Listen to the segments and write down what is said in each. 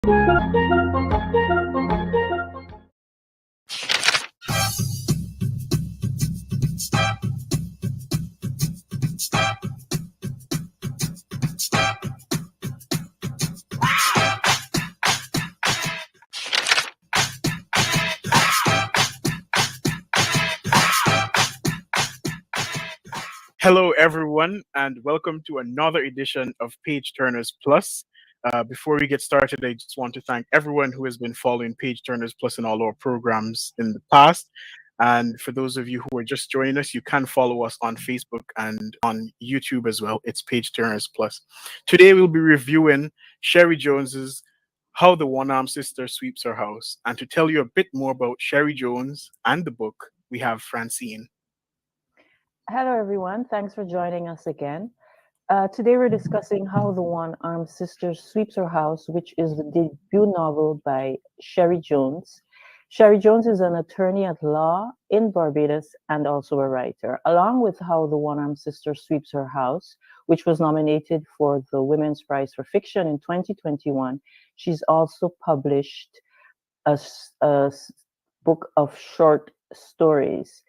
Hello, everyone, and welcome to another edition of Page Turners Plus. Before we get started, I just want to thank everyone who has been following Page Turners Plus in all our programs in the past. And for those of you who are just joining us, you can follow us on Facebook and on YouTube as well. It's Page Turners Plus. Today, we'll be reviewing Sherry Jones's How the One Armed Sister Sweeps Her House. And to tell you a bit more about Sherry Jones and the book, we have Francine. Hello, everyone. Thanks for joining us again. Today, we're discussing How the One Armed Sister Sweeps Her House, which is the debut novel by Sherry Jones. Sherry Jones is an attorney at law in Barbados and also a writer. Along with How the One Armed Sister Sweeps Her House, which was nominated for the Women's Prize for Fiction in 2021, she's also published a book of short stories.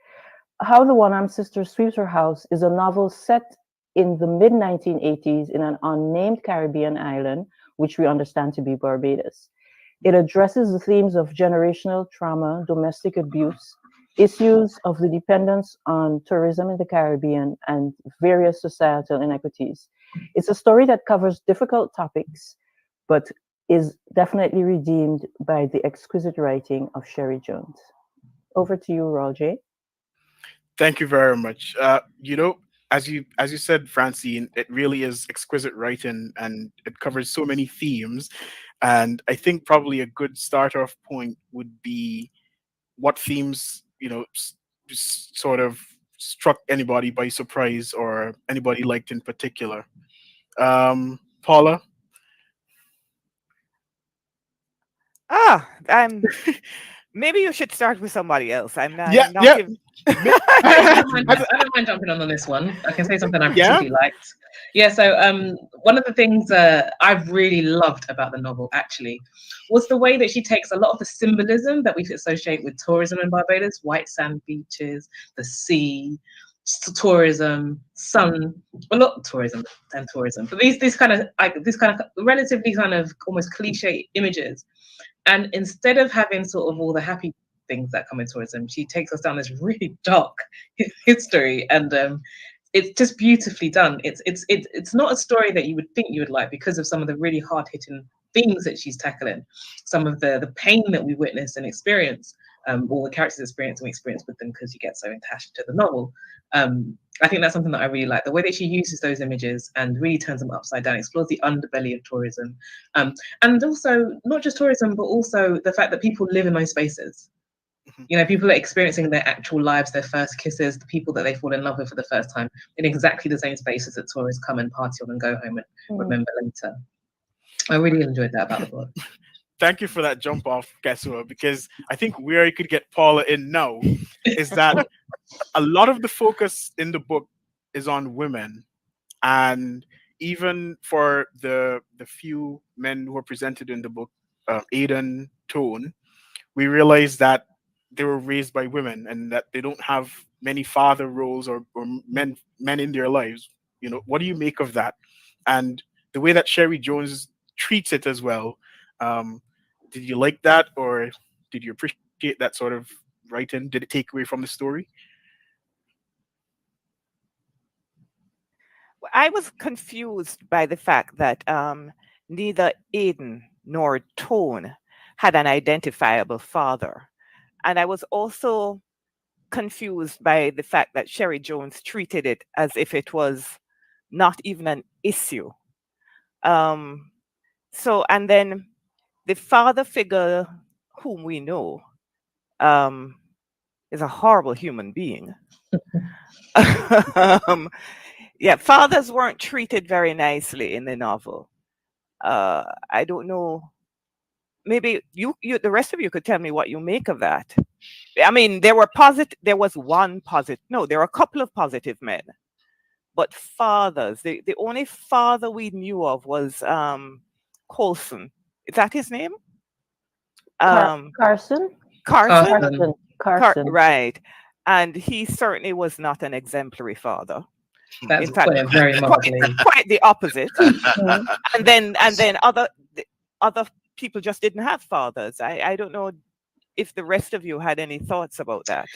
How the One Armed Sister Sweeps Her House is a novel set in the mid-1980s in an unnamed Caribbean island, which we understand to be Barbados. It addresses the themes of generational trauma, domestic abuse, issues of the dependence on tourism in the Caribbean, and various societal inequities. It's a story that covers difficult topics, but is definitely redeemed by the exquisite writing of Sherry Jones. Over to you, Roger. Thank you very much. As you said, Francine, it really is exquisite writing, and it covers so many themes. And I think probably a good start off point would be what themes just sort of struck anybody by surprise or anybody liked in particular. Paula. I'm. Maybe you should start with somebody else. I'm not. Yeah, I'm not yeah. even. I don't mind jumping on this one. I can say something I Yeah. particularly liked. Yeah, so one of the things I've really loved about the novel actually was the way that she takes a lot of the symbolism that we associate with tourism in Barbados, white sand beaches, the sea, tourism, sun, well not tourism and tourism, but these kind of relatively kind of almost cliche images. And instead of having sort of all the happy things that come in tourism, she takes us down this really dark history, and it's just beautifully done. It's not a story that you would think you would like because of some of the really hard hitting themes that she's tackling, some of the pain that we witness and experience, all the characters experience and we experience with them because you get so attached to the novel. I think that's something that I really like, the way that she uses those images and really turns them upside down, explores the underbelly of tourism. And also not just tourism, but also the fact that people live in those spaces. You know, people are experiencing their actual lives, their first kisses, the people that they fall in love with for the first time in exactly the same spaces that tourists come and party on and go home and remember later. I really enjoyed that about the book. Thank you for that jump off, Kesua, because I think where I could get Paula in now is that a lot of the focus in the book is on women, and even for the few men who are presented in the book, Aidan, Tone, we realize that they were raised by women and that they don't have many father roles or men in their lives. What do you make of that? And the way that Sherry Jones treats it as well. Did you like that, or did you appreciate that sort of writing? Did it take away from the story? I was confused by the fact that neither Aiden nor Tone had an identifiable father, and I was also confused by the fact that Sherry Jones treated it as if it was not even an issue. And then the father figure whom we know is a horrible human being. Yeah, fathers weren't treated very nicely in the novel. I don't know. Maybe you, the rest of you could tell me what you make of that. I mean, there was one positive. No, there were a couple of positive men, but fathers. The only father we knew of was Coulson, Is that his name? Carson. Carson. Carson. Right, and he certainly was not an exemplary father. That's In fact, putting it very mildly. quite the opposite. Mhm. And then other people just didn't have fathers. I don't know if the rest of you had any thoughts about that.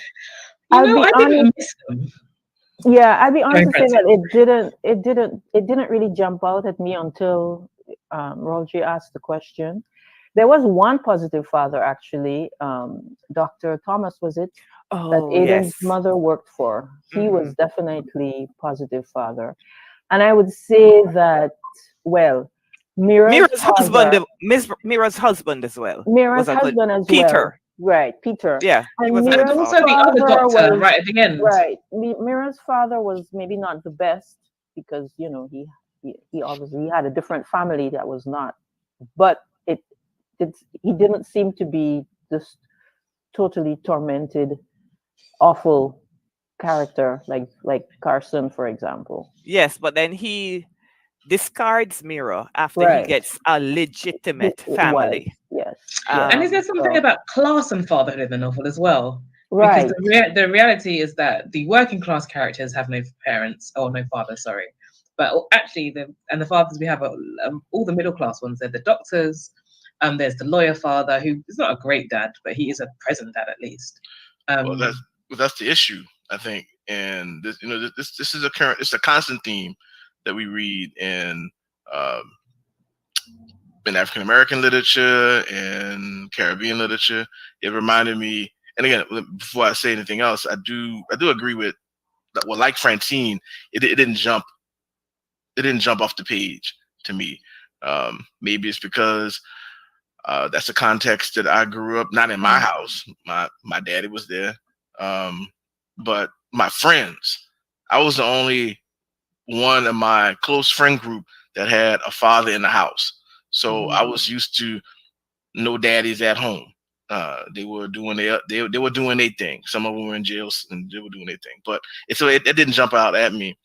You I'll know, be I didn't honest. miss them. Yeah, I'd be honest Going to say that it didn't really jump out at me until Roger asked the question. There was one positive father actually. Dr. Thomas, was it, that Oh Aiden's yes. mother worked for? He was Mhm. definitely positive father, and I would say that, well, Mira's Mira's father, Mira's husband as well Mira's was a good husband as well, Peter. right? Peter, Yeah, he and was a And good Mira's also father. the other father doctor was right at the end. right. Mira's father was maybe not the best because he obviously had a different family that was not, but he didn't seem to be this totally tormented, awful character like Carson, for example. Yes, but then he discards Mira after he Right. gets a legitimate It was. family. Yes. And is there Yes. something So, about class and fatherhood in the novel as well? Because right. the reality is that the working class characters have no parents or no father, sorry. But actually, the fathers we have are all the middle class ones. They're the doctors. There's the lawyer father who is not a great dad, but he is a present dad at least. Well, that's the issue, I think, and this, this is it's a constant theme that we read um, in African American literature and Caribbean literature. It reminded me, and again, before I say anything else, I do agree with, well, like Francine, it didn't jump off the page to me. Maybe it's because that's a context that I grew up, not in my house. My daddy was there, but my friends. I was the only one in my close friend group that had a father in the house. So I was used to no daddies at home. They were doing they were doing their thing. Some of them were in jail and they were doing their thing. But it didn't jump out at me.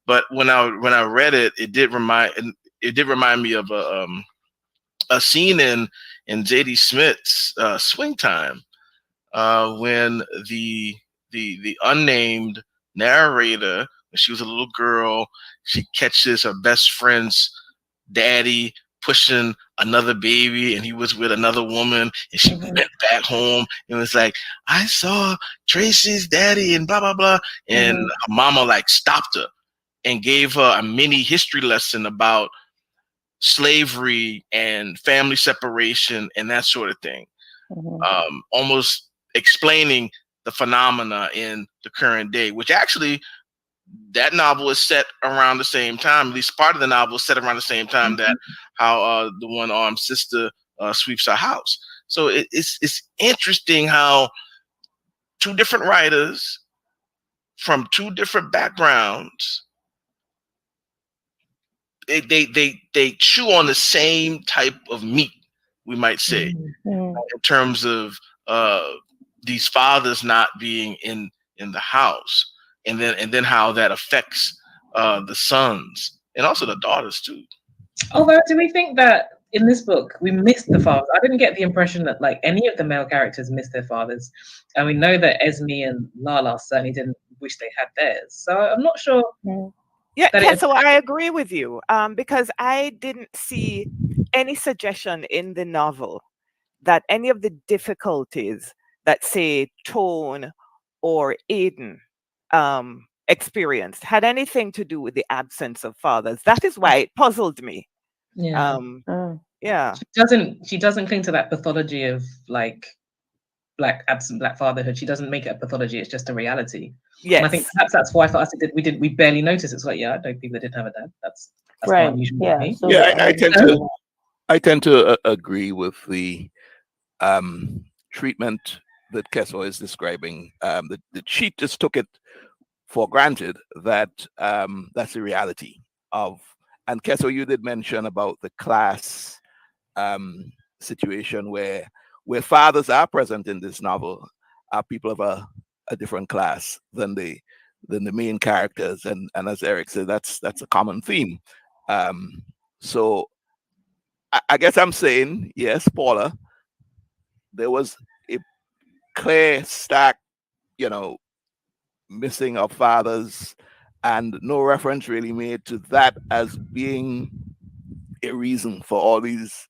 But when I read it, it did remind me of a scene in J.D. Smith's Swing Time, when the unnamed narrator, when she was a little girl, she catches her best friend's daddy pushing another baby, and he was with another woman, and she went back home and was like, I saw Tracy's daddy and blah blah blah, and her mama like stopped her and gave her a mini history lesson about slavery and family separation and that sort of thing, almost explaining the phenomena in the current day, which actually that novel is set around the same time. At least part of the novel is set around the same time that how the one-armed sister sweeps her house. So it's interesting how two different writers from two different backgrounds, they chew on the same type of meat, we might say, in terms of these fathers not being in the house, and then how that affects the sons and also the daughters too. Although, do we think that in this book we missed the fathers? I didn't get the impression that like any of the male characters missed their fathers, and we know that Esme and Lala certainly didn't wish they had theirs. So I'm not sure. Yeah, so I agree with you, because I didn't see any suggestion in the novel that any of the difficulties that, say, Tone or Aiden experienced had anything to do with the absence of fathers. That is why it puzzled me. Yeah. Yeah. She doesn't cling to that pathology of like absent black fatherhood. She doesn't make it a pathology. It's just a reality. Yes. And I think perhaps that's why for us we barely notice. It's like, yeah, I know people that didn't have a dad. That's right. not unusual Yeah. for me. So I tend to agree with the treatment that Kesso is describing. The cheat just took it for granted that that's the reality of. And Kesso, you did mention about the class situation where fathers are present in this novel, are people of a different class than the main characters, and as Eric said, that's a common theme. So I guess I'm saying, yes, Paula, there was a clear, stark, missing of fathers, and no reference really made to that as being a reason for all these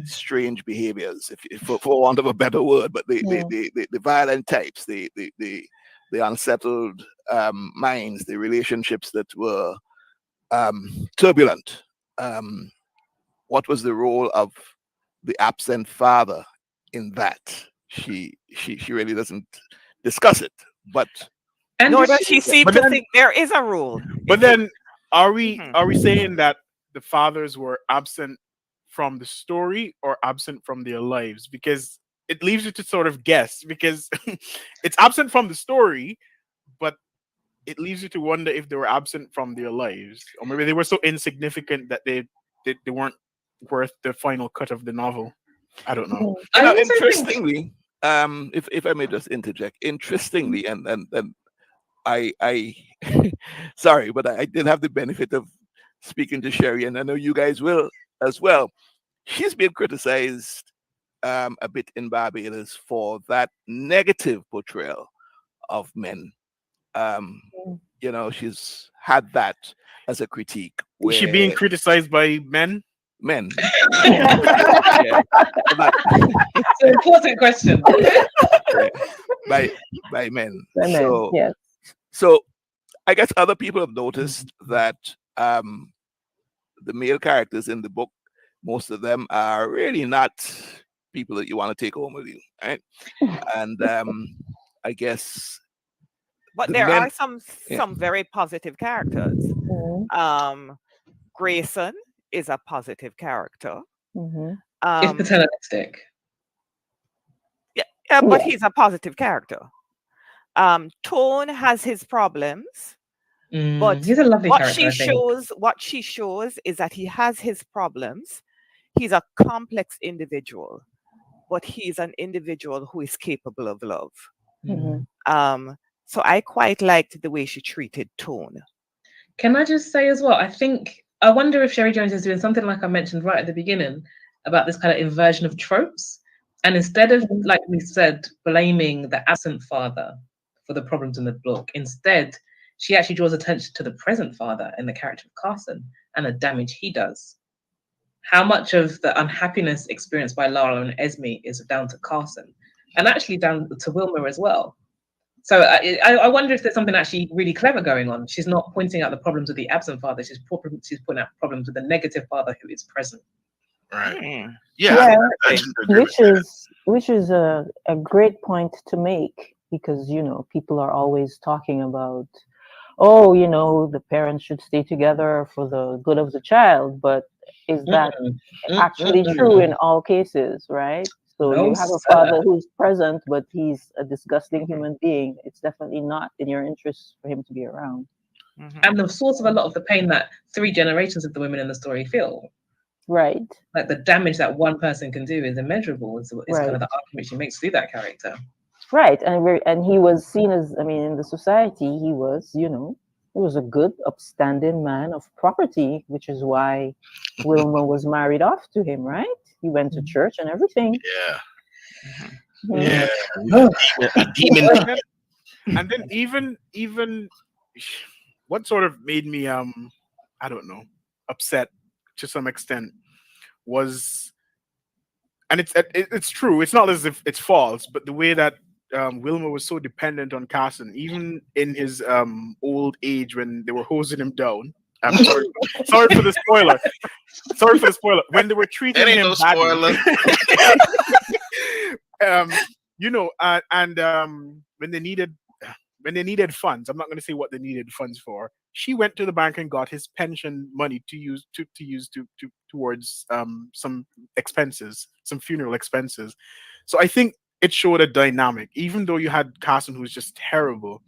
strange behaviors, if for want of a better word, but the violent types, the unsettled minds, the relationships that were turbulent. What was the role of the absent father in that? She really doesn't discuss it, but And Nor does does she seem But to then- think there is a rule. But then, are we Mhm. saying that the fathers were absent from the story or absent from their lives? Because it leaves you to sort of guess. Because it's absent from the story, but it leaves you to wonder if they were absent from their lives, or maybe they were so insignificant that they weren't worth the final cut of the novel. I don't know. I also think interestingly, if I may just interject, interestingly, and I sorry, but I did have the benefit of speaking to Sherry, and I know you guys will as well. She's been criticized a bit in Barbados for that negative portrayal of men. She's had that as a critique. Is she being where criticized by men? men? Yeah, but- it's an important question. by men. Women, So yes. So I guess other people have noticed that the male characters in the book, most of them are really not people that you want to take home with you, right? And I guess But the there men- are some yeah. very positive characters. Mhm, Grayson is a positive character. mhm. It's Um, paternalistic. yeah, but Yeah. he's a positive character. Tone has his problems, but He's a lovely what character, she shows is that he has his problems. He's a complex individual, but he's an individual who is capable of love. Mhm. So I quite liked the way she treated Tone. Can I just say as well, I wonder if Sherry Jones is doing something like I mentioned right at the beginning about this kind of inversion of tropes. And instead of, like we said, blaming the absent father for the problems in the book, instead, she actually draws attention to the present father in the character of Carson and the damage he does. How much of the unhappiness experienced by Lara and Esme is down to Carson, and actually down to Wilma as well. So I wonder if there's something actually really clever going on. She's not pointing out the problems of the absent father. She's pointing out problems with the negative father who is present. Right. Hmm. Yeah. Yeah, I tend to agree with which is a great point to make, because people are always talking about, oh, the parents should stay together for the good of the child, but is that actually true in all cases, right? So No, you have a sir. father who's present, but he's a disgusting human being. It's definitely not in your interest for him to be around. Mhm. And the source of a lot of the pain that 3 generations of the women in the story feel. Right. Like the damage that one person can do is immeasurable. Is kind Right. of the argument she makes through that character. Right. And he was seen as, in the society, he was, he was a good, upstanding man of property, which is why Wilma was married off to him, right? He went to church and everything. Yeah. Mhm. Yeah. A demon. And then even what sort of made me I don't know, upset to some extent was, and it's true, it's not as if it's false, but the way that Wilma was so dependent on Carson, even in his old age when they were hosing him down. I'm sorry for the spoiler. Sorry for the spoiler. When they were treating That ain't him no badly. spoiler. And when they needed funds, I'm not going to say what they needed funds for. She went to the bank and got his pension money to use towards some expenses, some funeral expenses. So I think it showed a dynamic. Even though you had Carson, who was just terrible,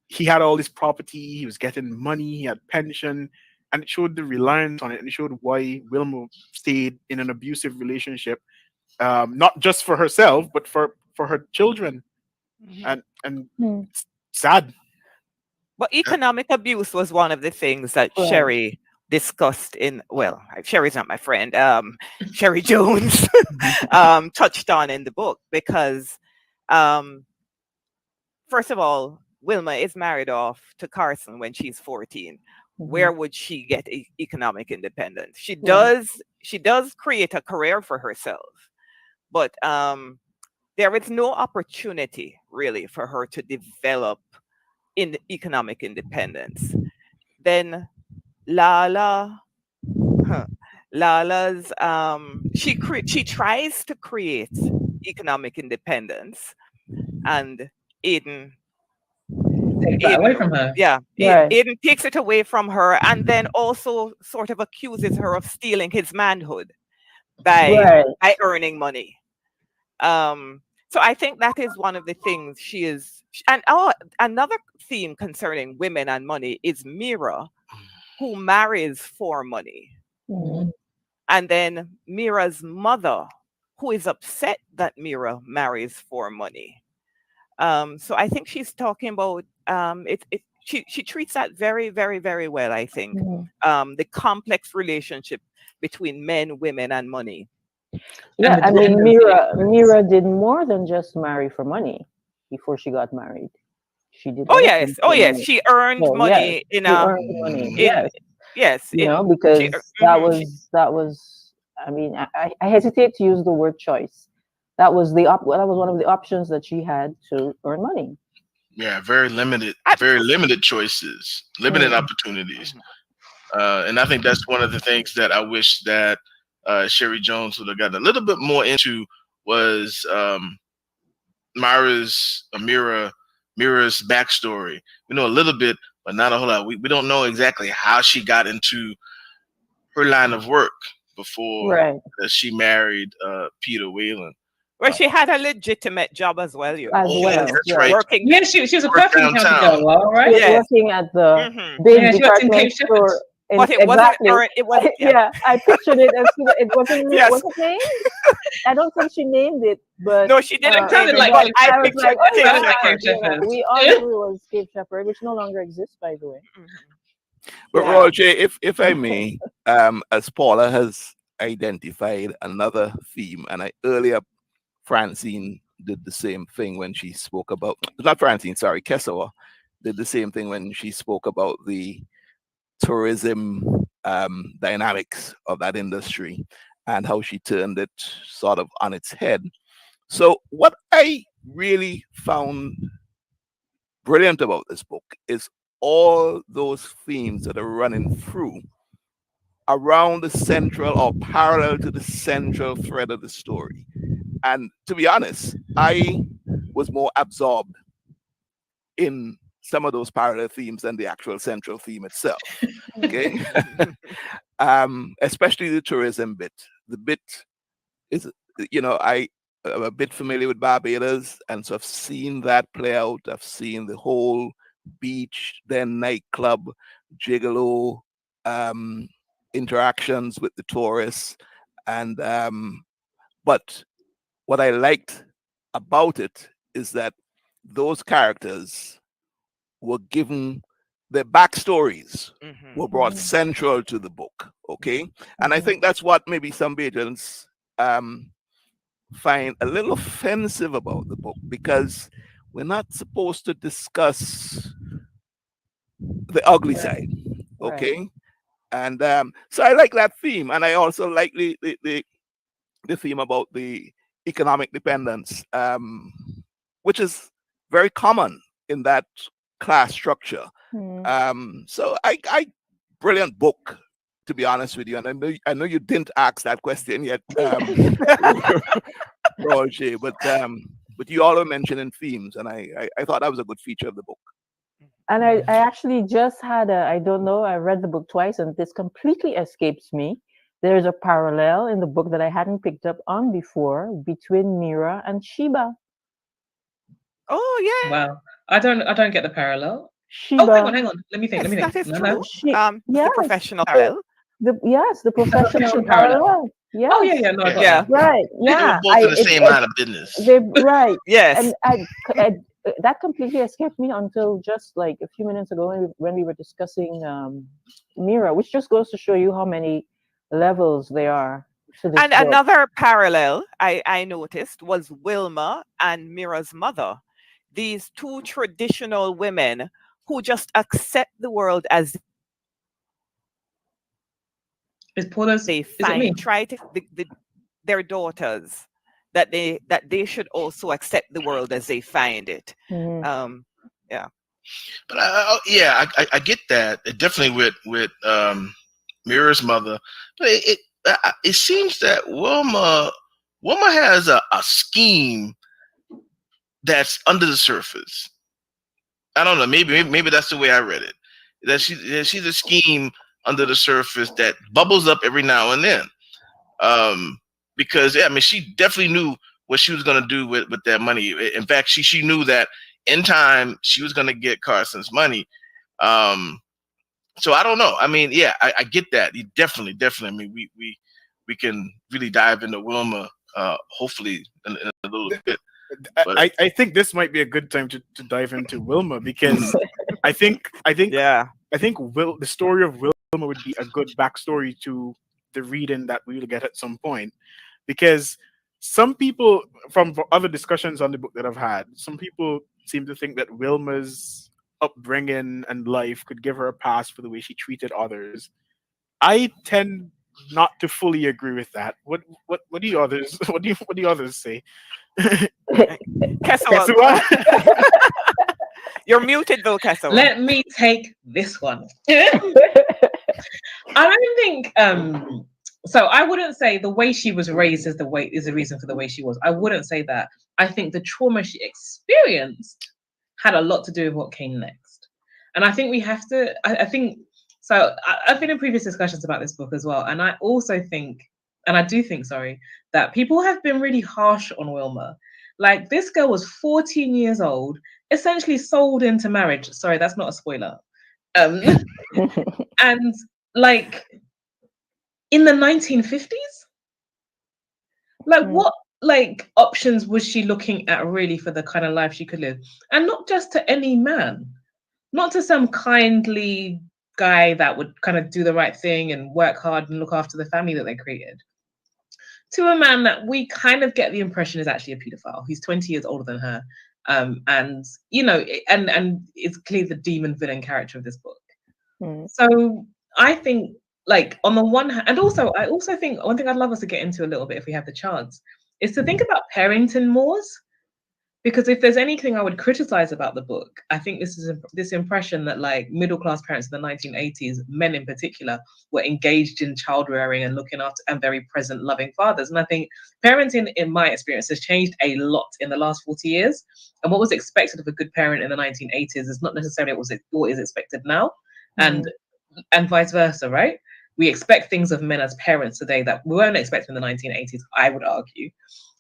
he had all this property, he was getting money, he had pension, and it showed the reliance on it, and it showed why Wilma stayed in an abusive relationship, not just for herself, but for her children. Mhm. And Hmm. it's sad. But economic abuse was one of the things that Right. Sherry discussed in, well, Sherry's not my friend, Sherry Jones touched on in the book, because first of all, Wilma is married off to Carson when she's 14. Where would she get economic independence? She does create a career for herself, but there is no opportunity really for her to develop in economic independence. Then Lala's she tries to create economic independence, and Aiden Take that away from her. Yeah, Right. Aiden takes it away from her, and then also sort of accuses her of stealing his manhood by earning money. So I think that is one of the things she is. And another theme concerning women and money is Mira, who marries for money, and then Mira's mother, who is upset that Mira marries for money. So I think she's talking about she treats that very, very, very well, I think. The complex relationship between men, women, and money. Yeah, And the I mean, dependency. Mira did more than just marry for money before she got married. She did. Oh other yes, things oh for yes, money. she earned So, money yes, in she earned money. in Yes, yes, you know, in because she, that mhm, she- was. I mean, I hesitate to use the word choice. That was that was one of the options that she had to earn money. Yeah, very limited choices, limited Mm. opportunities. And I think that's one of the things that I wish that Sherry Jones would have gotten a little bit more into was Mira's backstory. We know a little bit, but not a whole lot. We don't know exactly how she got into her line of work before Right. she married Peter Whalen. well, she had a legitimate job as well, you As know. She well, was That's right. working. Yeah, she was a Work perfume county downtown. girl, all She right? was Yes. working at the Mhm. big Yeah, she worked in department Cape store. Shepherd. But it wasn't Exactly. earned. It was Yeah, I pictured it as it wasn't. Yes. What's her name? I don't think she named it, but No, she didn't It sounded name it, like but Cape I I was pictured like, the oh Cape yeah, Sounded like Shepherd. Cape Shepherd. we all knew it was Cape Shepherd, which no longer exists, by the way. Mhm. But Yeah. Roger, if I may, as Paula has identified another theme, and earlier Francine did the same thing when she spoke about, not Francine, sorry, Kessawa did the same thing when she spoke about the tourism dynamics of that industry and how she turned it sort of on its head. So what I really found brilliant about this book is all those themes that are running through around the central or parallel to the central thread of the story. And to be honest, I was more absorbed in some of those parallel themes than the actual central theme itself. Okay. Especially the tourism bit. The bit is, I'm a bit familiar with Barbados, and so I've seen that play out. I've seen the whole beach, then nightclub, gigolo, interactions with the tourists, and but what I liked about it is that those characters were given their backstories Mhm. were brought central to the book. Okay. And I think that's what maybe some Bajans find a little offensive about the book, because we're not supposed to discuss the ugly side. Okay. And so I like that theme. And I also like the theme about the economic dependence, which is very common in that class structure. So I brilliant book, to be honest with you. And I know you didn't ask that question yet, Roger, but you all are mentioning themes, and I thought that was a good feature of the book. And I actually just had I don't know, I read the book twice and this completely escapes me. There's a parallel in the book that I hadn't picked up on before between Mira and Sheba. Oh yeah. Wow. I don't get the parallel. Sheba. Oh, hang on. Let me think. Yes, that is No, true. no. The yes, professional parallel. the professional professional parallel. parallel. Yes. Oh, yeah. No, I got Yeah. that. Right. They Yeah. were both in the same line of business. Right. Yes. And that completely escaped me until just like a few minutes ago when we were discussing Mira, which just goes to show you how many levels there are to this And book. another parallel I noticed was Wilma and Mira's mother. These two traditional women who just accept the world as Is Paula's? they Is it me? find, try to their daughters that they should also accept the world as they find it. Mhm. But I get that. Definitely with Mira's mother, but it seems that Wilma has a scheme that's under the surface. I don't know. Maybe that's the way I read it. That she's a scheme under the surface that bubbles up every now and then. Because I mean, she definitely knew what she was gonna do with that money. In fact, she knew that in time she was gonna get Carson's money. So I don't know. I mean, yeah, I get that. You definitely. I mean, we can really dive into Wilma, hopefully in a little bit. But I think this might be a good time to dive into Wilma, because I think Yeah. the story of Wilma would be a good backstory to the reading that we'll get at some point, because some people from other discussions on the book that I've had, some people seem to think that Wilma's upbringing and life could give her a pass for the way she treated others. I tend not to fully agree with that. What do you others what do you others say? Kessawa, Kessawa? you're muted though, Kessawa. Let me take this one. I don't think so I wouldn't say the way she was raised is the reason for the way she was. I wouldn't say that. I think the trauma she experienced had a lot to do with what came next. And I think we have to, I think, so I've been in previous discussions about this book as well. And I also think, and I do think, sorry, that people have been really harsh on Wilma. Like, this girl was 14 years old, essentially sold into marriage. Sorry, that's not a spoiler. And like, in the 1950s, like what like options was she looking at really for the kind of life she could live? And not just to any man, not to some kindly guy that would kind of do the right thing and work hard and look after the family that they created, to a man that we kind of get the impression is actually a pedophile. He's 20 years older than her, and you know, and it's clearly the demon villain character of this book. So I think, like, on the one hand, and also I also think one thing I'd love us to get into a little bit if we have the chance is to think about parenting mores, because if there's anything I would criticize about the book, I think this is this impression that like middle-class parents in the 1980s, men in particular, were engaged in child rearing and looking after and very present, loving fathers. And I think parenting, in my experience, has changed a lot in the last 40 years. And what was expected of a good parent in the 1980s is not necessarily what is expected now, and vice versa, right? We expect things of men as parents today that we weren't expecting in the 1980s, I would argue.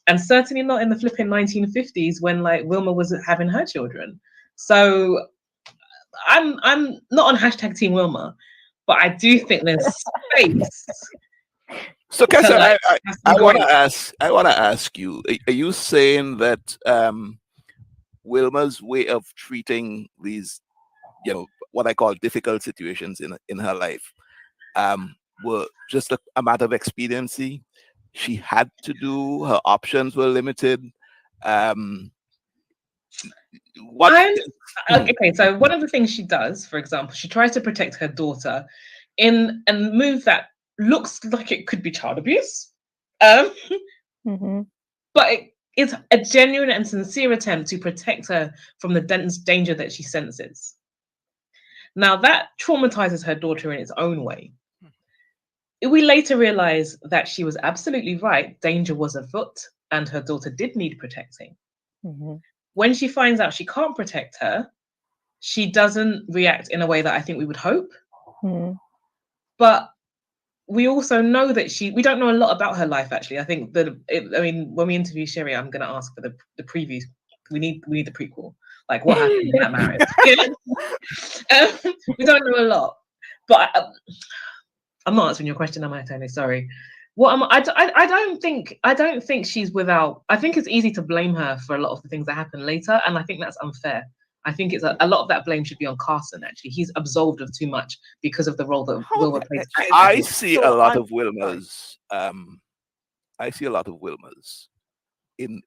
And certainly not in the flipping 1950s when like Wilma was having her children. So I'm not on hashtag Team Wilma, but I do think there's space. So, Kessa, like, I want to ask you: are you saying that Wilma's way of treating these, you know, what I call difficult situations in her life, were just a matter of expediency? She had to do, her options were limited. Okay, so one of the things she does, for example, she tries to protect her daughter in a move that looks like it could be child abuse. But it's a genuine and sincere attempt to protect her from the danger that she senses. Now that traumatizes her daughter in its own way. We later realize that she was absolutely right. Danger was afoot and her daughter did need protecting. When she finds out she can't protect her, she doesn't react in a way that I think we would hope. But we also know that we don't know a lot about her life, actually. I think that, when we interview Sherry, I'm going to ask for the previews. We need the prequel. Like, what happened in that marriage? We don't know a lot. But I'm not answering your question, am I, Tony? Sorry. I don't think she's without. I think it's easy to blame her for a lot of the things that happen later, and I think that's unfair. I think it's a lot of that blame should be on Carson. Actually, he's absolved of too much because of the role that How Wilma th- plays. I see a so lot of sorry. Wilma's. I see a lot of Wilma's in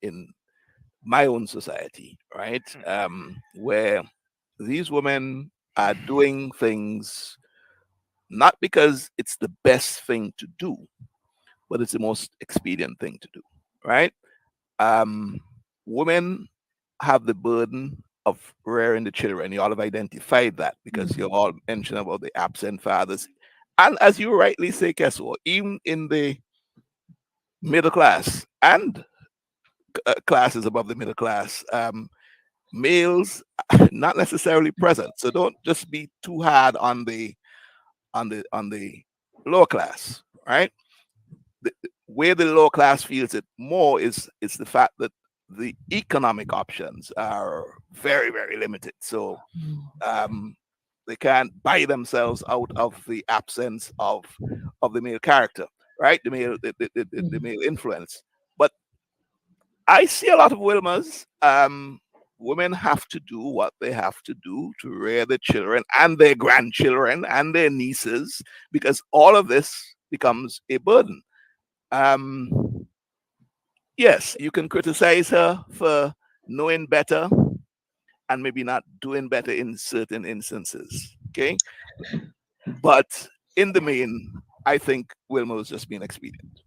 my own society, right? Where these women are doing things not because it's the best thing to do, but it's the most expedient thing to do, right? Women have the burden of rearing the children. You all have identified that because you all mentioned about the absent fathers. And as you rightly say, Kesso, even in the middle class and classes above the middle class, males not necessarily present. So don't just be too hard on the lower class, right? Where the lower class feels it more is the fact that the economic options are very, very limited. So they can't buy themselves out of the absence of the male character, right? The male influence. But I see a lot of Wilmas. Women have to do what they have to do to rear their children and their grandchildren and their nieces, because all of this becomes a burden. Yes, you can criticize her for knowing better and maybe not doing better in certain instances. Okay. But in the main, I think Wilma was just being expedient.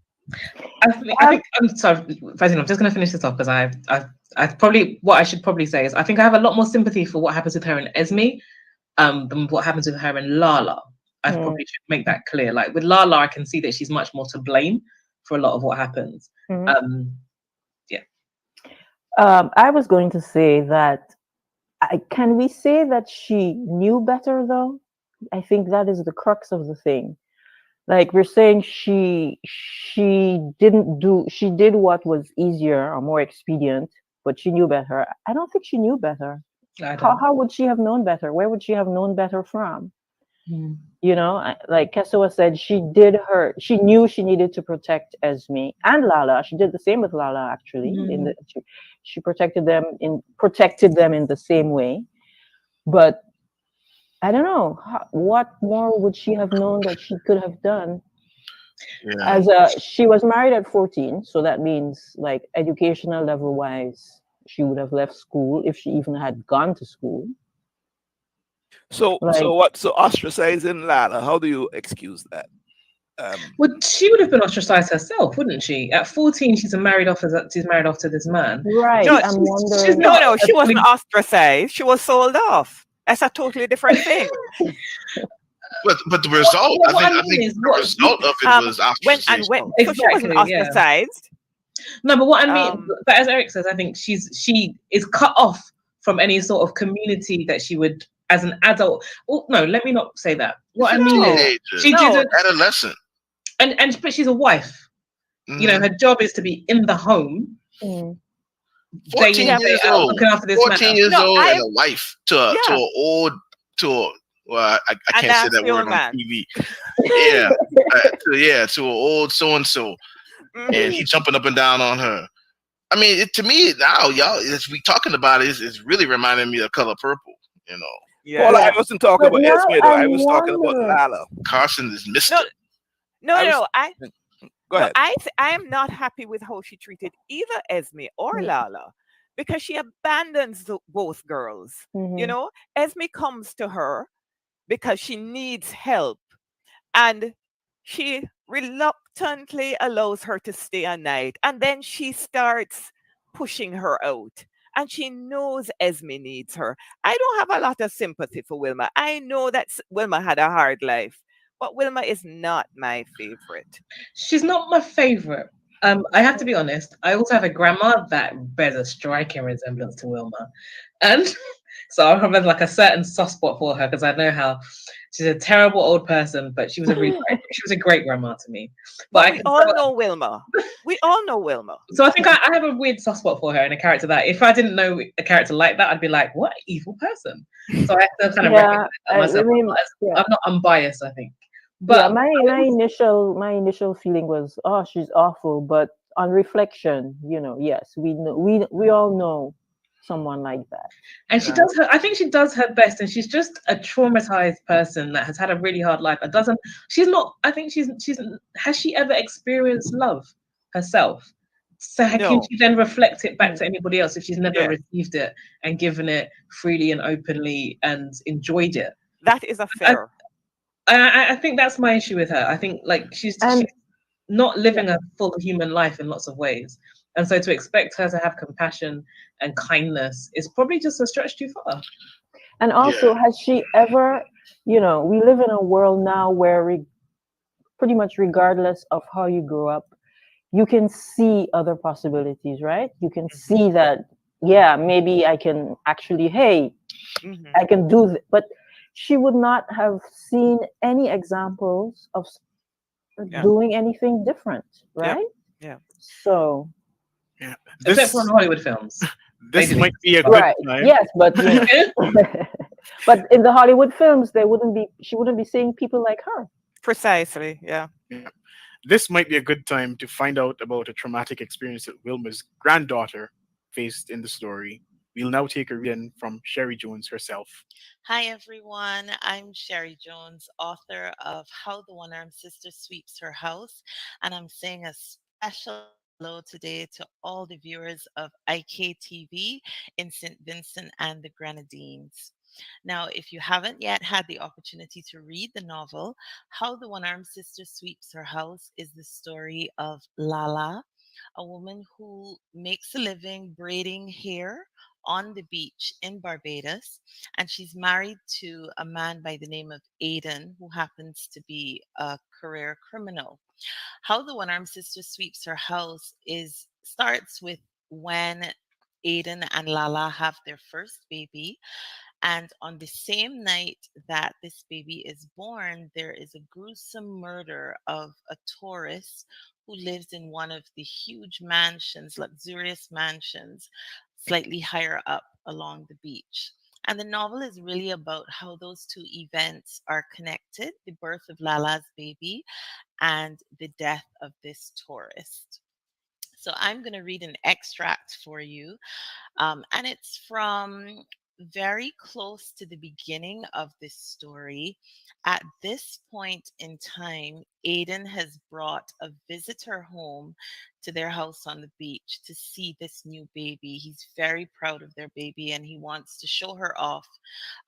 I think I'm sorry, Fazin, I'm just going to finish this off because I probably what I should probably say is I think I have a lot more sympathy for what happens with her and Esme than what happens with her and Lala. I probably should make that clear. Like with Lala, I can see that she's much more to blame for a lot of what happens. I was going to say that can we say that she knew better though? I think that is the crux of the thing. Like we're saying she did what was easier or more expedient, but she knew better. I don't think she knew better. How would she have known better? Where would she have known better from? You know, like Kesoa said, she knew she needed to protect Esme and Lala. She did the same with Lala actually. She protected them in the same way. But I don't know what more would she have known that she could have done. She was married at 14, so that means like educational level wise, she would have left school if she even had gone to school. So ostracizing Lala, how do you excuse that? Well, she would have been ostracized herself, wouldn't she? At 14, she's married off to this man. Right. No, I'm wondering. No, she wasn't ostracized. She was sold off. That's a totally different thing. But the result, I think the result of it was ostracization. So she wasn't ostracized. No, but what I mean, but as Eric says, I think she is cut off from any sort of community that she would, as an adult. Oh, no, let me not say that. What I mean is, she didn't adolescent, but she's a wife. You know, her job is to be in the home. 14 years old, looking after this 14 years old and a wife to well, I can't say that word on TV. To an old so and so, and he's jumping up and down on her. I mean, to me now, y'all, as we talking about it, is really reminding me of Color Purple. You know. Yeah. Well, I wasn't talking about Esme, though. I was talking about Lala. Carson is Mr. No. Go ahead. I am not happy with how she treated either Esme or Lala, because she abandons both girls. You know, Esme comes to her because she needs help, and she reluctantly allows her to stay a night, and then she starts pushing her out. And she knows Esme needs her. I don't have a lot of sympathy for Wilma. I know that Wilma had a hard life, but Wilma is not my favorite. She's not my favorite. I have to be honest. I also have a grandma that bears a striking resemblance to Wilma, and so I have like a certain soft spot for her because I know how she's a terrible old person, but she was a great grandma to me. But we all know Wilma. We all know Wilma. So I think I have a weird soft spot for her in a character that if I didn't know a character like that, I'd be like, what evil person. So I have to kind of recognize that myself. I'm not unbiased, I think. Yeah, But my initial feeling was, oh, she's awful. But on reflection, yes, we all know someone like that. and she Yeah. does her, I think she does her best, and she's just a traumatized person that has had a really hard life. It doesn't, she's not, I think has she ever experienced love herself? So can No. she then reflect it back Mm. to anybody else if she's never Yeah. received it and given it freely and openly and enjoyed it? That is a I, fair. I think that's my issue with her. I think like she's And not yeah, living a full human life in lots of ways. And so to expect her to have compassion and kindness is probably just a stretch too far. and Yeah. also, has she ever, we live in a world now where pretty much regardless of how you grew up, you can see other possibilities, right? You can Mhm. see that, yeah, maybe I can actually, hey, Hmm. I can do this. But she would not have seen any examples of Yeah. doing anything different, Yep. right? Yeah. So, Yeah. Except for in This Hollywood films. They this did it. might be a good right, time. yes, but but in the Hollywood films, she wouldn't be seeing people like her. Precisely. Yeah. Yeah. This might be a good time to find out about a traumatic experience that Wilma's granddaughter faced in the story. We'll now take a read in from Sherry Jones herself. Hi, everyone. I'm Sherry Jones, author of How the One Armed Sister Sweeps Her House. And I'm saying a special hello today to all the viewers of IKTV in St. Vincent and the Grenadines. Now, if you haven't yet had the opportunity to read the novel, How the One Armed Sister Sweeps Her House is the story of Lala, a woman who makes a living braiding hair on the beach in Barbados. And she's married to a man by the name of Aiden, who happens to be a career criminal. How the One Armed Sister Sweeps Her House is starts with when Aiden and Lala have their first baby. And on the same night that this baby is born, there is a gruesome murder of a tourist who lives in one of the huge mansions, luxurious mansions, slightly higher up along the beach. And the novel is really about how those two events are connected, the birth of Lala's baby and the death of this tourist. So I'm going to read an extract for you, and it's from very close to the beginning of this story. At this point in time, Aiden has brought a visitor home to their house on the beach to see this new baby. He's very proud of their baby and he wants to show her off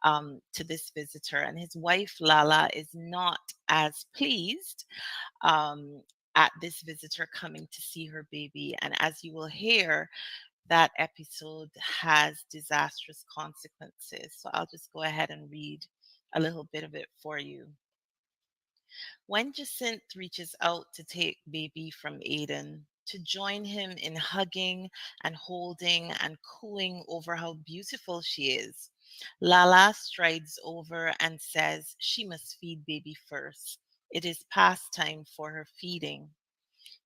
to this visitor. And his wife, Lala, is not as pleased um, at this visitor coming to see her baby. And as you will hear, that episode has disastrous consequences. So I'll just go ahead and read a little bit of it for you. When Jacinth reaches out to take baby from Aiden, to join him in hugging and holding and cooing over how beautiful she is, Lala strides over and says she must feed baby first. It is past time for her feeding.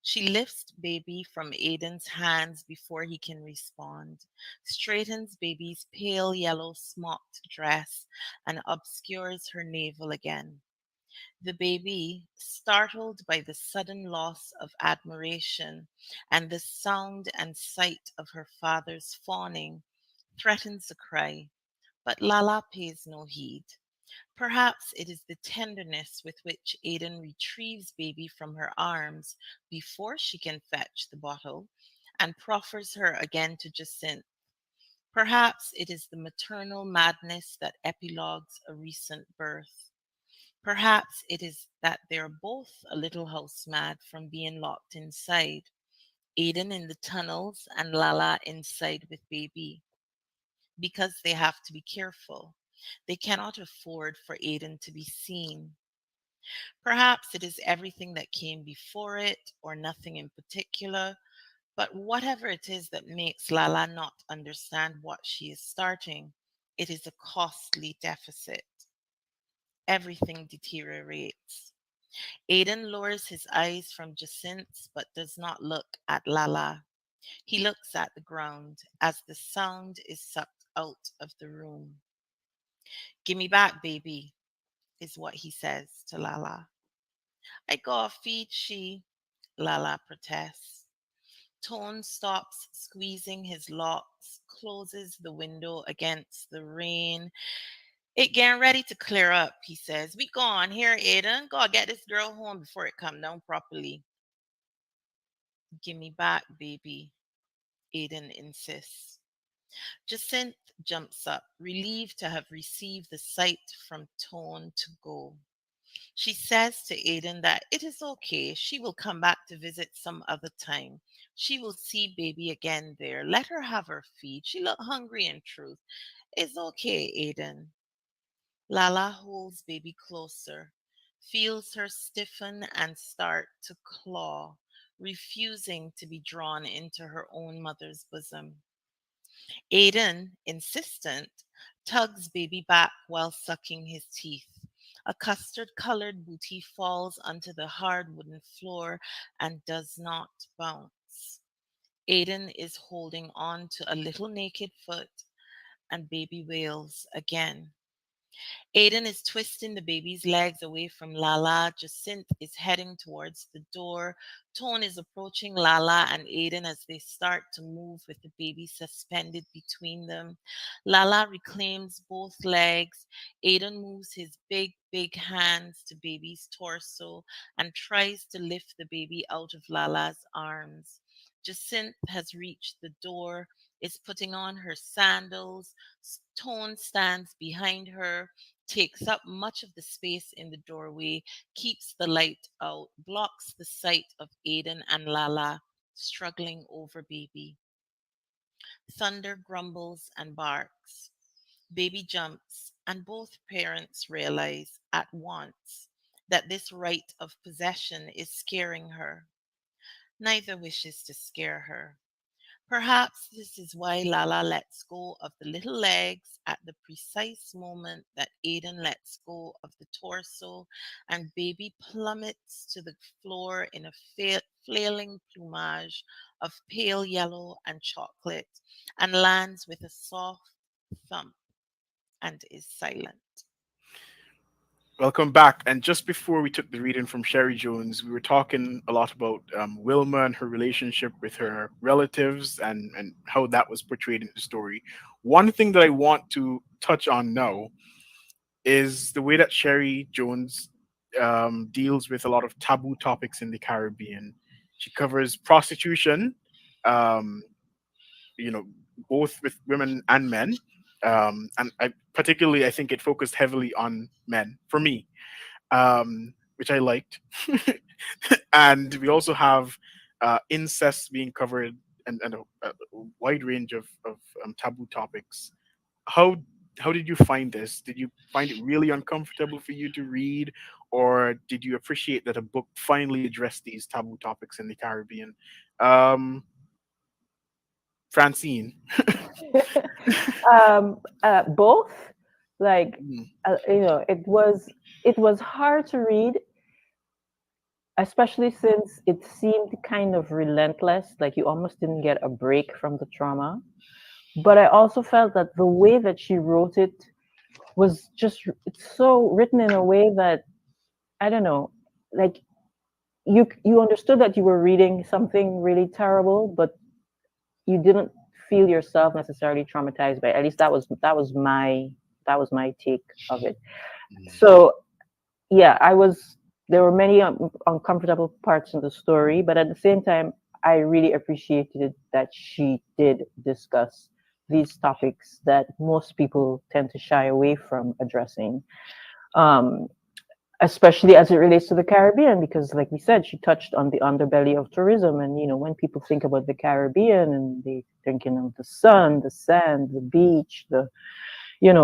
She lifts baby from Aiden's hands before he can respond, straightens baby's pale yellow smocked dress, and obscures her navel again. The baby, startled by the sudden loss of admiration and the sound and sight of her father's fawning, threatens to cry, but Lala pays no heed. Perhaps it is the tenderness with which Aiden retrieves baby from her arms before she can fetch the bottle and proffers her again to Jacinth. Perhaps it is the maternal madness that epilogues a recent birth. Perhaps it is that they're both a little house mad from being locked inside, Aiden in the tunnels and Lala inside with baby, because they have to be careful. They cannot afford for Aiden to be seen. Perhaps it is everything that came before it, or nothing in particular, but whatever it is that makes Lala not understand what she is starting, it is a costly deficit. Everything deteriorates. Aiden lowers his eyes from Jacinth's but does not look at Lala. He looks at the ground as the sound is sucked out of the room. Give me back, baby, is what he says to Lala. I gotta feed she, Lala protests. Tone stops squeezing his locks, closes the window against the rain. It getting ready to clear up, he says. We gone here, Aiden. Gotta get this girl home before it come down properly. Give me back, baby, Aiden insists. Jacinth jumps up, relieved to have received the sight from Tone to go. She says to Aiden that it is okay. She will come back to visit some other time. She will see baby again there. Let her have her feed. She look hungry in truth. It's okay, Aiden. Lala holds baby closer, feels her stiffen and start to claw, refusing to be drawn into her own mother's bosom. Aiden, insistent, tugs baby back while sucking his teeth. A custard colored booty falls onto the hard wooden floor and does not bounce. Aiden is holding on to a little naked foot, and baby wails again. Aiden is twisting the baby's legs away from Lala. Jacinth is heading towards the door. Tone is approaching Lala and Aiden as they start to move with the baby suspended between them. Lala reclaims both legs. Aiden moves his big hands to baby's torso and tries to lift the baby out of Lala's arms. Jacinth has reached the door, is putting on her sandals. Tone stands behind her, takes up much of the space in the doorway, keeps the light out, blocks the sight of Aiden and Lala struggling over baby. Thunder grumbles and barks. Baby jumps, and both parents realize at once that this right of possession is scaring her. Neither wishes to scare her. Perhaps this is why Lala lets go of the little legs at the precise moment that Aiden lets go of the torso, and baby plummets to the floor in a flailing plumage of pale yellow and chocolate and lands with a soft thump and is silent. Welcome back. And just before we took the reading from Sherry Jones, we were talking a lot about Wilma and her relationship with her relatives and how that was portrayed in the story. One thing that I want to touch on now is the way that Sherry Jones deals with a lot of taboo topics in the Caribbean. She covers prostitution, um, you know, both with women and men. And I think it focused heavily on men for me, which I liked. And we also have incest being covered and a wide range of taboo topics. How how did you find this? Did you find it really uncomfortable for you to read, or did you appreciate that a book finally addressed these taboo topics in the Caribbean? Um, Francine. Both. Like, Mm, it was hard to read, especially since it seemed kind of relentless. Like you almost didn't get a break from the trauma. But I also felt that the way that she wrote it was just it's so written in a way that I don't know, like you understood that you were reading something really terrible, but you didn't feel yourself necessarily traumatized by it. At least that was my take of it. mm. So yeah, there were many uncomfortable parts in the story, but at the same time, I really appreciated that she did discuss these topics that most people tend to shy away from addressing. Um, Especially as it relates to the Caribbean, because like we said, she touched on the underbelly of tourism. And when people think about the Caribbean and they thinking of the sun, the sand, the beach, the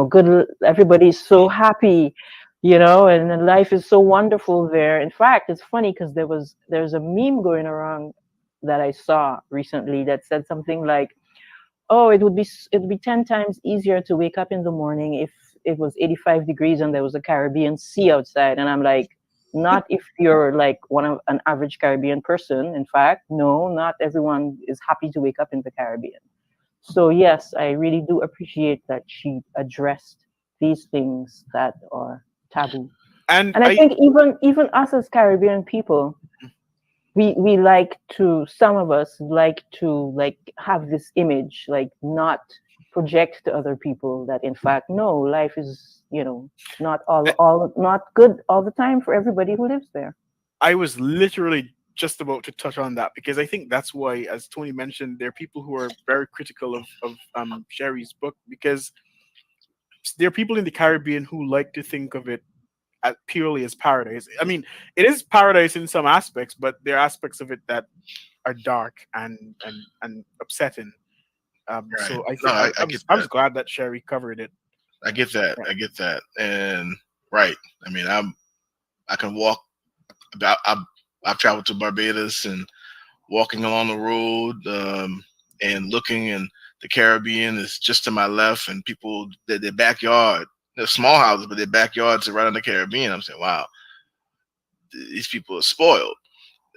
good, everybody's so happy, and then life is so wonderful there. In fact, it's funny because there's a meme going around that I saw recently that said something like, oh, it would be 10 times easier to wake up in the morning if it was 85 degrees and there was a Caribbean sea outside. And I'm like, not if you're like an average Caribbean person. In fact, no, not everyone is happy to wake up in the Caribbean. So yes, I really do appreciate that she addressed these things that are taboo. And I think even us as Caribbean people, we like to, some of us like to like have this image, like not project to other people that in fact no, life is, you know, not not good all the time for everybody who lives there. I was literally just about to touch on that because I think that's why, as Tony mentioned, there are people who are very critical of Sherry's book because there are people in the Caribbean who like to think of it purely as paradise. I mean, it is paradise in some aspects, but there are aspects of it that are dark and upsetting. Right. So I No, think I get I was that. glad that Sherry covered it. I get that. Yeah. I get that. And right. I mean, I can walk about. I've traveled to Barbados and walking along the road and looking, and the Caribbean is just to my left, and people their backyard. They're small houses, but their backyards are right on the Caribbean. I'm saying, wow, these people are spoiled.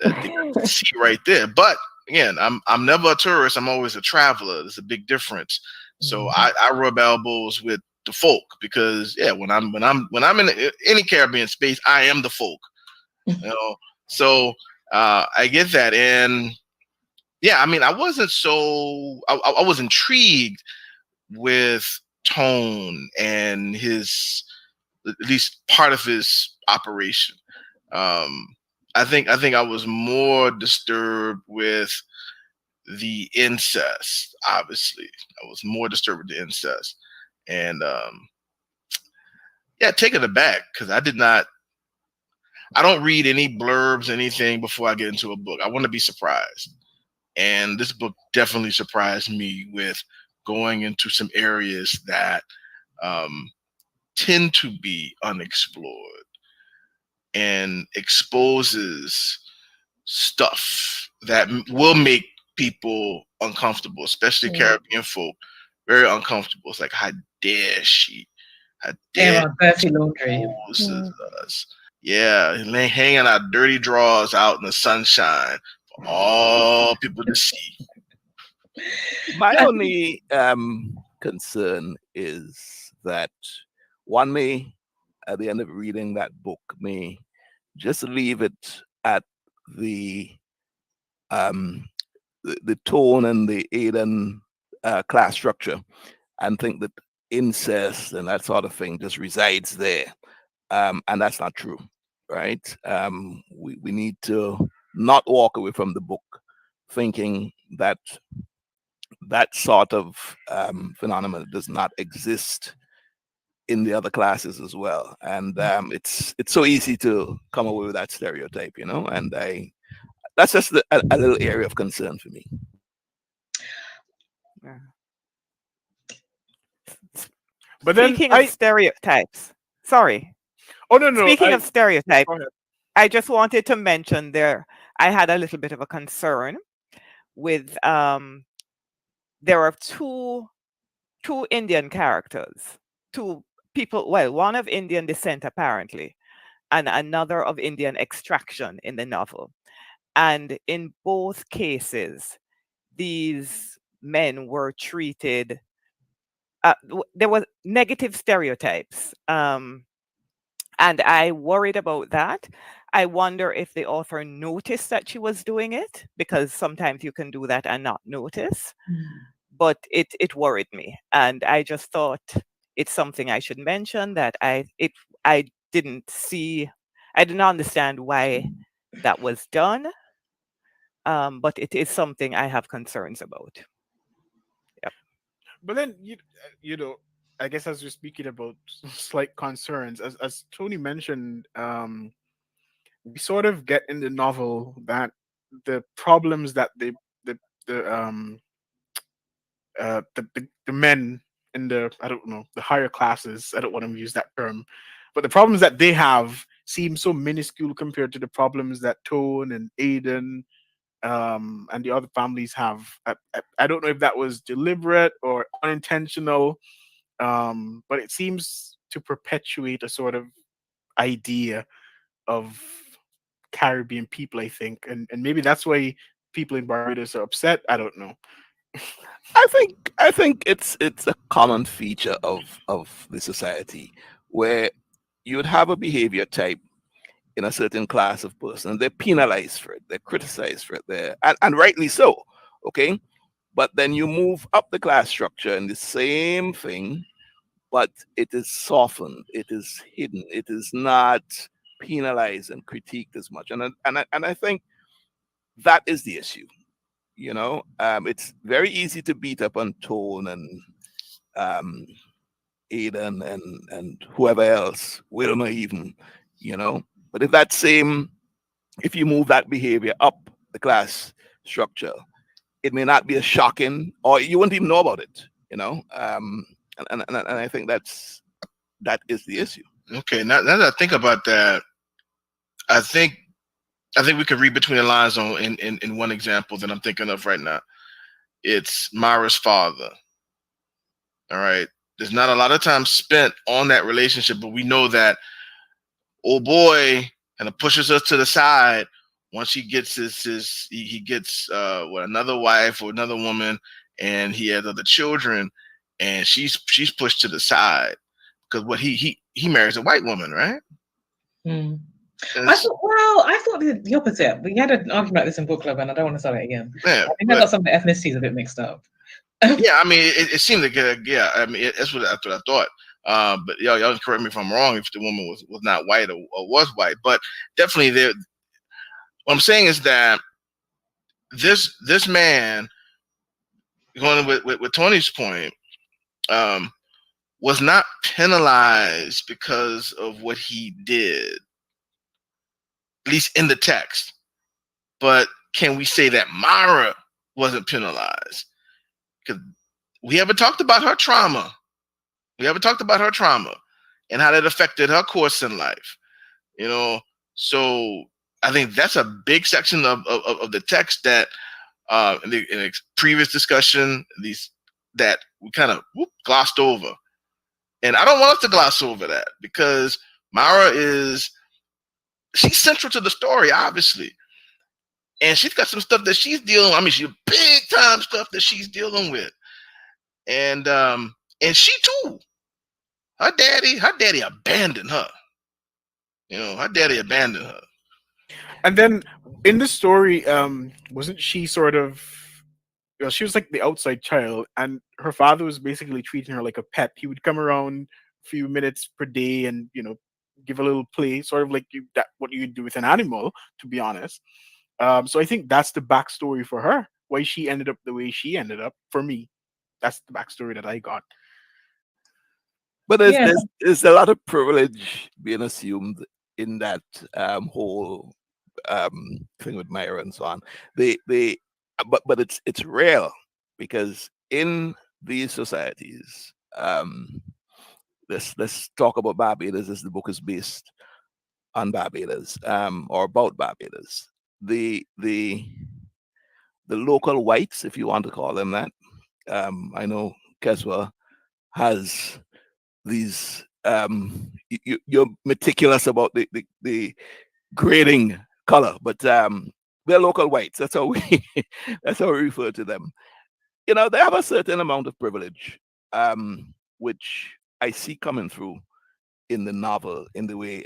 They got the sea right there. But again, I'm never a tourist. I'm always a traveler. There's a big difference. So I rub elbows with the folk because yeah, when I'm in any Caribbean space, I am the folk. You know, so I get that, and yeah, I mean, I wasn't so I was intrigued with Tone and his at least part of his operation. Um, I think I was more disturbed with the incest. Obviously, I was more disturbed with the incest, and yeah, taken aback because I don't read any blurbs, anything before I get into a book. I want to be surprised, and this book definitely surprised me with going into some areas that um, tend to be unexplored and exposes stuff that will make people uncomfortable, especially Caribbean folk, very uncomfortable. It's like, how dare she? How dare dirty laundry. us? Yeah, hanging our dirty drawers out in the sunshine for all people to see. My only concern is that one may, at the end of reading that book, may just leave it at the tone and the Aden class structure, and think that incest and that sort of thing just resides there, and that's not true, right? We need to not walk away from the book thinking that that sort of phenomenon does not exist in the other classes as well, and it's so easy to come away with that stereotype, you know. And that's just a little area of concern for me. But then Speaking of stereotypes, sorry. Oh no. Speaking of stereotypes, go ahead. I just wanted to mention there. I had a little bit of a concern with there are two Indian characters, two people. Well, one of Indian descent apparently, and another of Indian extraction in the novel. And in both cases, these men were treated. There was negative stereotypes, and I worried about that. I wonder if the author noticed that she was doing it, because sometimes you can do that and not notice. But it worried me, and I just thought it's something I should mention, that I didn't understand why that was done, but it is something I have concerns about. Yep. But then you know, I guess as you're speaking about slight concerns, as Tony mentioned, we sort of get in the novel that the problems that the men in the, I don't know, the higher classes, I don't want to use that term, but the problems that they have seem so minuscule compared to the problems that Tone and Aden and the other families have. I don't know if that was deliberate or unintentional, but it seems to perpetuate a sort of idea of Caribbean people, I think, and maybe that's why people in Barbados are upset. I don't know. I think it's a common feature of the society where you would have a behavior type in a certain class of person, and they're penalized for it, they're criticized for it, and rightly so, okay? But then you move up the class structure and the same thing, but it is softened, it is hidden, it is not penalized and critiqued as much. And I think that is the issue. It's very easy to beat up on Tone and Aiden and whoever else, Wilma even, But if you move that behavior up the class structure, it may not be as shocking, or you wouldn't even know about it, and I think that is the issue. Okay, now that I think about that, I think we could read between the lines in one example that I'm thinking of right now. It's Myra's father. All right. There's not a lot of time spent on that relationship, but we know that old boy kind of pushes us to the side once he gets he gets another wife or another woman, and he has other children, and she's pushed to the side because he marries a white woman, right? Hmm. I thought the opposite. We had an argument about this in book club, and I don't want to start it again. Yeah, I think I got some of the ethnicities a bit mixed up. Yeah, I mean, it seemed like I mean, that's what I thought. But y'all can correct me if I'm wrong if the woman was not white or was white, but definitely there. What I'm saying is that this man, going with Tony's point, was not penalized because of what he did, at least in the text. But can we say that Myra wasn't penalized? Because we haven't talked about her trauma. We haven't talked about her trauma and how that affected her course in life. So I think that's a big section of the text that in the previous discussion, that we kind of glossed over. And I don't want us to gloss over that because Myra she's central to the story, obviously. And she's got some stuff that she's dealing. I mean, she's big time stuff that she's dealing with. And she too. Her daddy abandoned her. Her daddy abandoned her. And then in the story, wasn't she sort of, she was like the outside child, and her father was basically treating her like a pet. He would come around a few minutes per day and give a little play, sort of like what you do with an animal, to be honest. So I think that's the backstory for her, why she ended up the way she ended up. For me, that's the backstory that I got. But there's a lot of privilege being assumed in that whole thing with Myra and so on. But it's real because in these societies, let's talk about Barbados, as the book is based on Barbados, or about Barbados. The local whites, if you want to call them that, I know Keswa has these. You're meticulous about the grading color, but they're local whites. That's how we refer to them. They have a certain amount of privilege, which I see coming through in the novel, in the way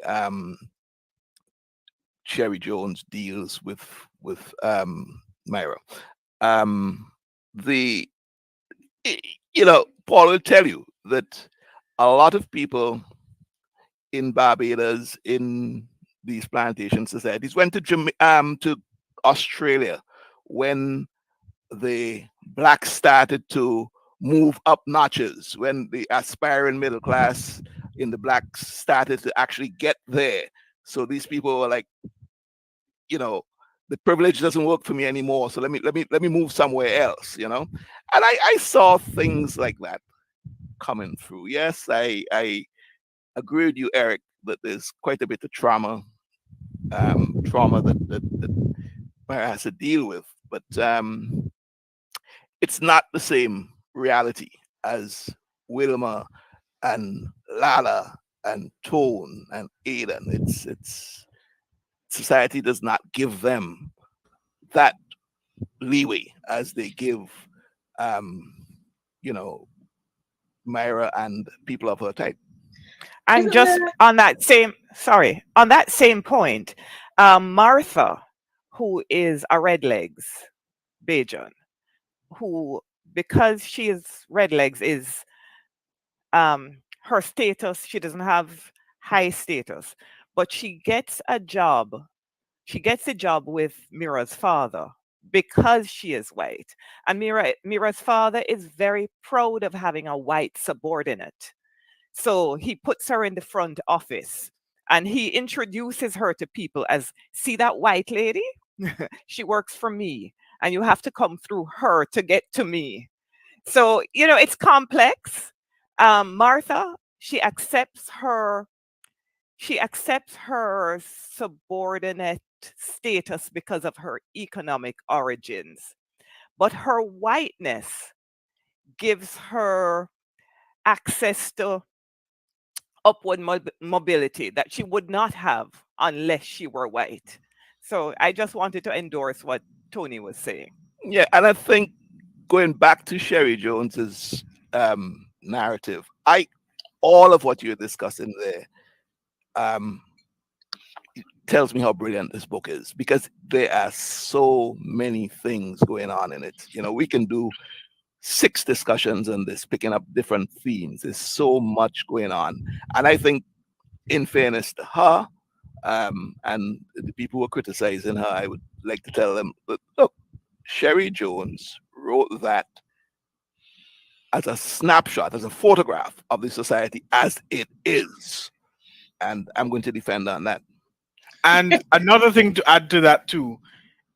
Sherry Jones deals with Myra. Paul will tell you that a lot of people in Barbados, in these plantation societies, went to Australia when the blacks started to move up notches, when the aspiring middle class in the blacks started to actually get there. So these people were like, the privilege doesn't work for me anymore, so let me move somewhere else, And I saw things like that coming through. Yes, I agree with you, Eric, that there's quite a bit of trauma that Myra has to deal with, but it's not the same reality as Wilma and Lala and Tone and Aiden. It's society does not give them that leeway as they give Myra and people of her type. And Isn't just there- on that same point, Martha, who is a Redlegs Bajan, who, because she is Redlegs, is her status, she doesn't have high status, but she gets a job. She gets a job with Mira's father because she is white. And Mira's father is very proud of having a white subordinate. So he puts her in the front office and he introduces her to people as, see that white lady? She works for me. And you have to come through her to get to me. So, it's complex. Martha, she accepts her subordinate status because of her economic origins. But her whiteness gives her access to upward mobility that she would not have unless she were white. So I just wanted to endorse what Tony was saying. Yeah, and I think going back to Sherry Jones's narrative, all of what you're discussing there tells me how brilliant this book is, because there are so many things going on in it. We can do 6 discussions on this, picking up different themes. There's so much going on. And I think, in fairness to her, and the people who are criticizing her, I would like to tell them, look, Sherry Jones wrote that as a snapshot, as a photograph of the society as it is. And I'm going to defend on that. And another thing to add to that too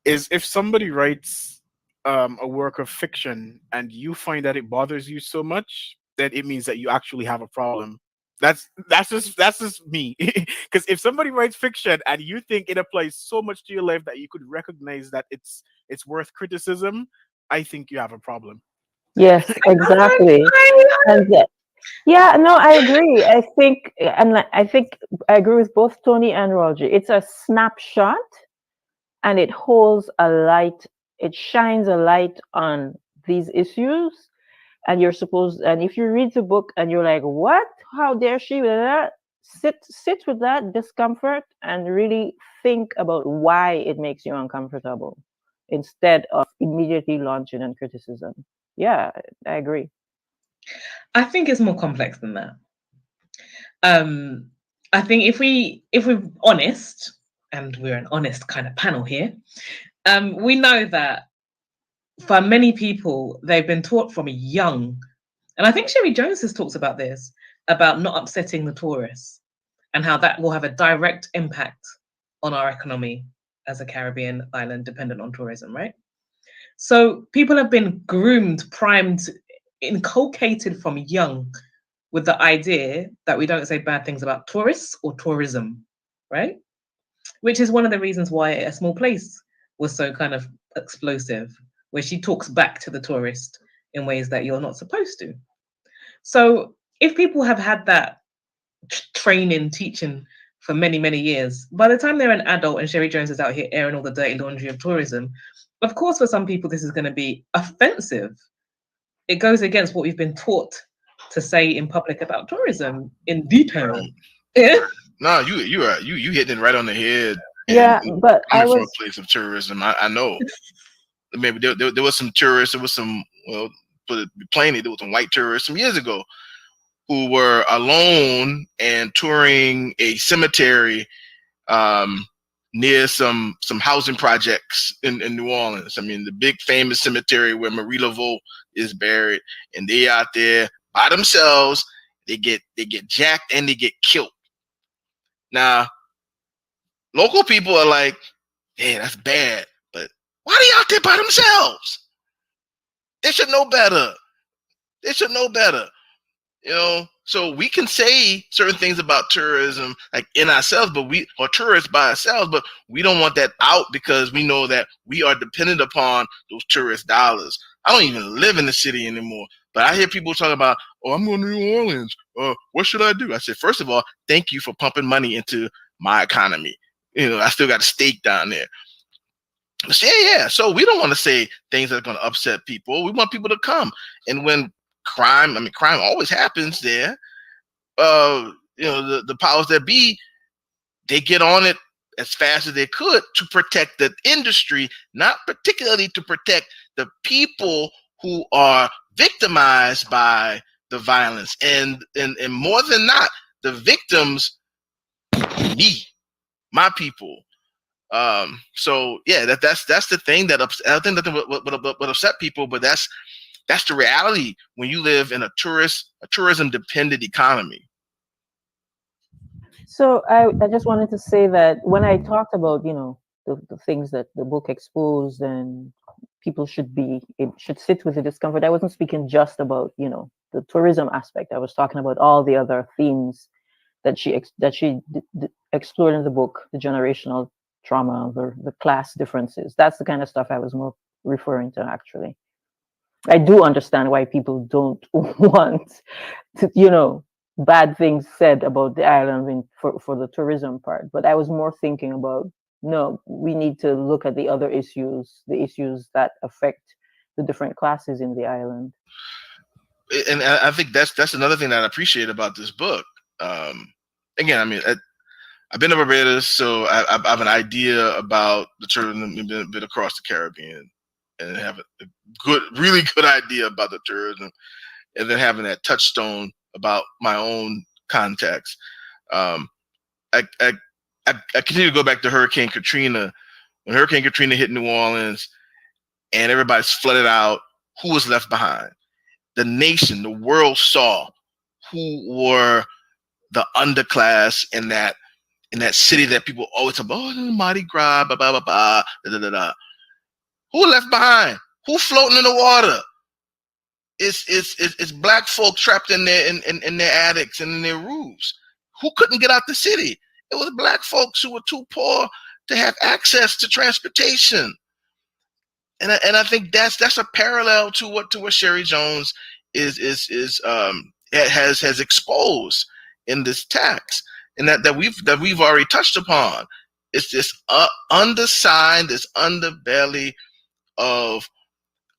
is, if somebody writes a work of fiction and you find that it bothers you so much, then it means that you actually have a problem. That's just me. Because if somebody writes fiction and you think it applies so much to your life that you could recognize that it's worth criticism, I think you have a problem. Yes, exactly. And yeah, no, I agree. I think I agree with both Tony and Roger. It's a snapshot, and it holds a light. It shines a light on these issues, and if you read the book and you're like, what? How dare she? Blah, blah, blah, sit with that discomfort and really think about why it makes you uncomfortable, instead of immediately launching in criticism. Yeah, I agree. I think it's more complex than that. I think if we're honest, and we're an honest kind of panel here, we know that for many people, they've been taught from young, and I think Sherry Jones has talked about this, about not upsetting the tourists, and how that will have a direct impact on our economy as a Caribbean island dependent on tourism, right? So people have been groomed, primed, inculcated from young with the idea that we don't say bad things about tourists or tourism, right? Which is one of the reasons why A Small Place was so kind of explosive, where she talks back to the tourist in ways that you're not supposed to. So if people have had that training, teaching for many, many years, by the time they're an adult and Sherry Jones is out here airing all the dirty laundry of tourism, of course, for some people, this is going to be offensive. It goes against what we've been taught to say in public about tourism in detail. Yeah. No, you hitting it right on the head. Yeah, but I Coming from was a place of tourism, I know. Maybe there was some tourists. There was some, well, put it plainly, there was some white tourists some years ago who were alone and touring a cemetery near some housing projects in New Orleans. I mean, the big famous cemetery where Marie Laveau is buried, and they out there by themselves. They get jacked and they get killed. Now, local people are like, "Yeah, that's bad," but why are they out there by themselves? They should know better. They should know better. So we can say certain things about tourism, like in ourselves, or tourists by ourselves, but we don't want that out because we know that we are dependent upon those tourist dollars. I don't even live in the city anymore, but I hear people talk about, "Oh, I'm going to New Orleans. What should I do?" I said, first of all, thank you for pumping money into my economy. I still got a stake down there. Yeah. So we don't want to say things that are going to upset people. We want people to come. And when crime always happens there. the powers that be, they get on it as fast as they could to protect the industry, not particularly to protect the people who are victimized by the violence, and more than not, the victims, my people. So yeah, that's the thing that I think that would upset people, but that's the reality when you live in a tourism dependent economy. So I just wanted to say that when I talked about, the things that the book exposed and people should sit with the discomfort, I wasn't speaking just about, the tourism aspect. I was talking about all the other themes that she explored in the book, the generational trauma, the class differences. That's the kind of stuff I was more referring to, actually. I do understand why people don't want to, bad things said about the island for the tourism part. But I was more thinking about, no, we need to look at the other issues, the issues that affect the different classes in the island. And I think that's another thing that I appreciate about this book. Again, I mean, I've been to Barbados, so I have an idea about the tourism. Been across the Caribbean, and have a really good idea about the tourism, and then having that touchstone about my own context. I continue to go back to Hurricane Katrina. When Hurricane Katrina hit New Orleans, and everybody's flooded out, who was left behind? The nation, the world saw who were the underclass in that city that people always talk about, Mardi Gras, blah, blah, blah, blah, da, da, da. Who left behind? Who floating in the water? It's black folk trapped in their attics and in their roofs. Who couldn't get out the city? It was black folks who were too poor to have access to transportation. And I think that's a parallel to what Sherry Jones has exposed in this text, and that we've already touched upon. It's this underside, this underbelly of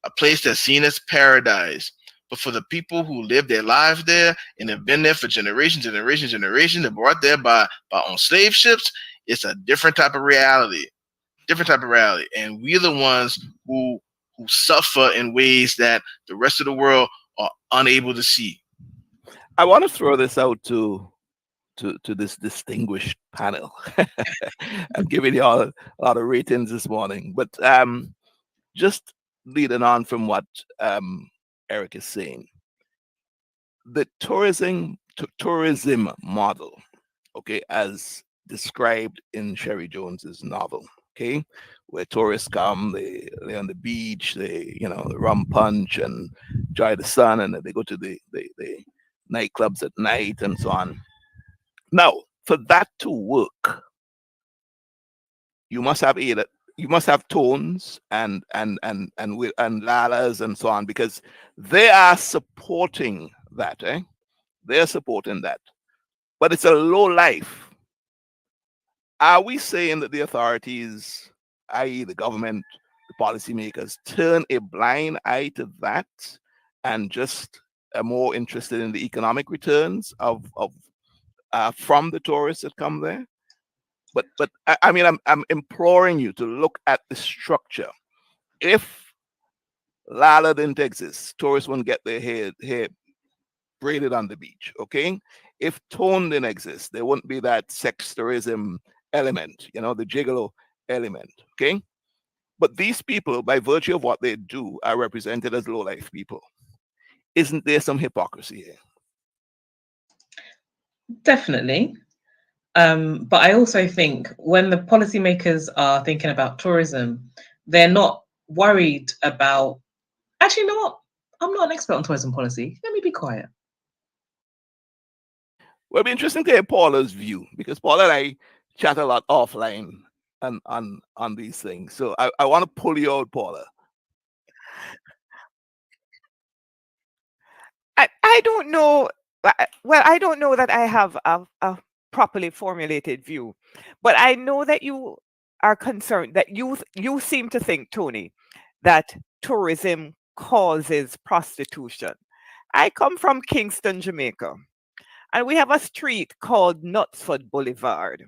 a place that's seen as paradise, but for the people who live their lives there and have been there for generations, they're brought there by on slave ships. It's a different type of reality. And we're the ones who suffer in ways that the rest of the world are unable to see. I want to throw this out to this distinguished panel. I'm giving you all a lot of ratings this morning, but just leading on from what Eric is saying, the tourism model, okay, as described in Sherry Jones's novel, okay, where tourists come, they're on the beach, they rum punch and enjoy the sun, and then they go to the nightclubs at night and so on. Now, for that to work, you must have tones and lalas and so on, because they are supporting that, They're supporting that. But it's a low life. Are we saying that the authorities, i.e. the government, the policymakers, turn a blind eye to that and just are more interested in the economic returns of from the tourists that come there? But I mean, I'm imploring you to look at the structure. If Lala didn't exist, tourists wouldn't get their hair braided on the beach, okay? If tone didn't exist, there wouldn't be that sex tourism element, the gigolo element, okay? But these people, by virtue of what they do, are represented as low-life people. Isn't there some hypocrisy here? Definitely. But I also think when the policymakers are thinking about tourism, they're not worried about, actually, you know what? I'm not an expert on tourism policy. Let me be quiet. Well, it'll be interesting to hear Paula's view, because Paula and I chat a lot offline on these things. So I want to pull you out, Paula. I don't know. Well, I don't know that I have a properly formulated view, but I know that you are concerned, that you seem to think, Tony, that tourism causes prostitution. I come from Kingston, Jamaica, And we have a street called Knutsford Boulevard,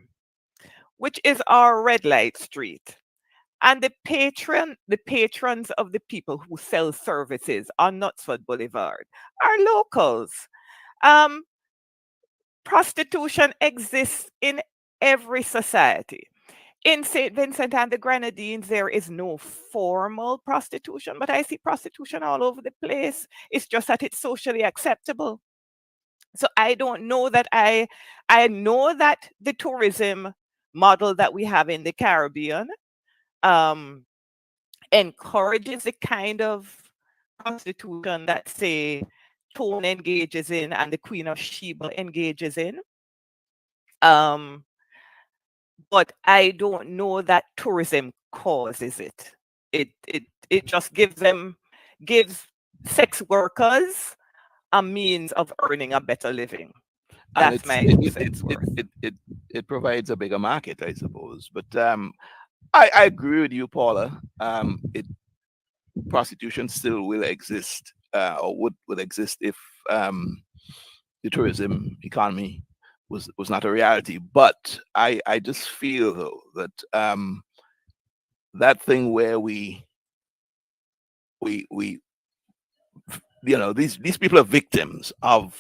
which is our red light street. And the patrons of the people who sell services on Knutsford Boulevard are locals. Um, Prostitution exists in every society. In St. Vincent and the Grenadines, there is no formal prostitution, but I see prostitution all over the place. It's just that it's socially acceptable. So I don't know that I know that the tourism model that we have in the Caribbean encourages the kind of prostitution that, say, Tone engages in and the Queen of Sheba engages in. But I don't know that tourism causes it. It just gives sex workers a means of earning a better living. And That's my it provides a bigger market, I suppose. But I agree with you, Paula. Prostitution still will exist, or would exist if the tourism economy was not a reality. But I just feel though that that thing where we these people are victims of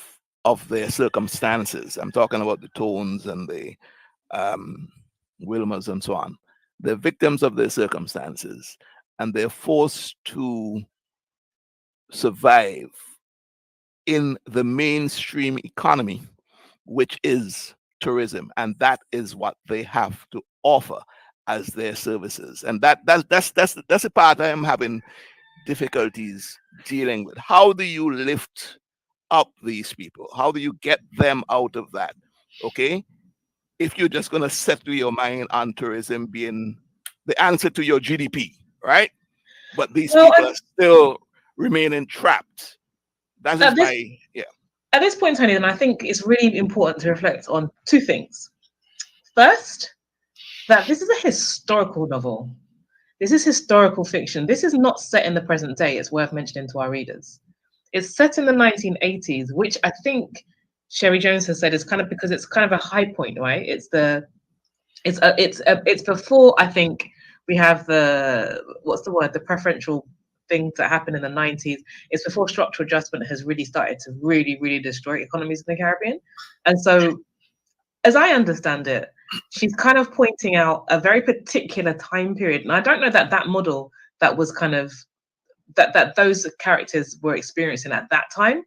their circumstances. I'm talking about the Tones and the Wilmers and so on. They're victims of their circumstances, and they're forced to survive in the mainstream economy, which is tourism, and that is what they have to offer as their services. And that's the part I am having difficulties dealing with. How do you lift up these people? How do you get them out of that? Okay, if you're just going to settle your mind on tourism being the answer to your GDP, right? But these people are still remaining trapped. That's just At this point, Tony, then I think it's really important to reflect on two things. First, that this is a historical novel. This is historical fiction. This is not set in the present day. It's worth mentioning to our readers. It's set in the 1980s, which I think Sherry Jones has said is kind of because it's kind of a high point, right? It's before, I think, we have the preferential things that happened in the 90s. It's before structural adjustment has really started to really destroy economies in the Caribbean. And so, as I understand it, she's kind of pointing out a very particular time period. And I don't know that model that was kind of that those characters were experiencing at that time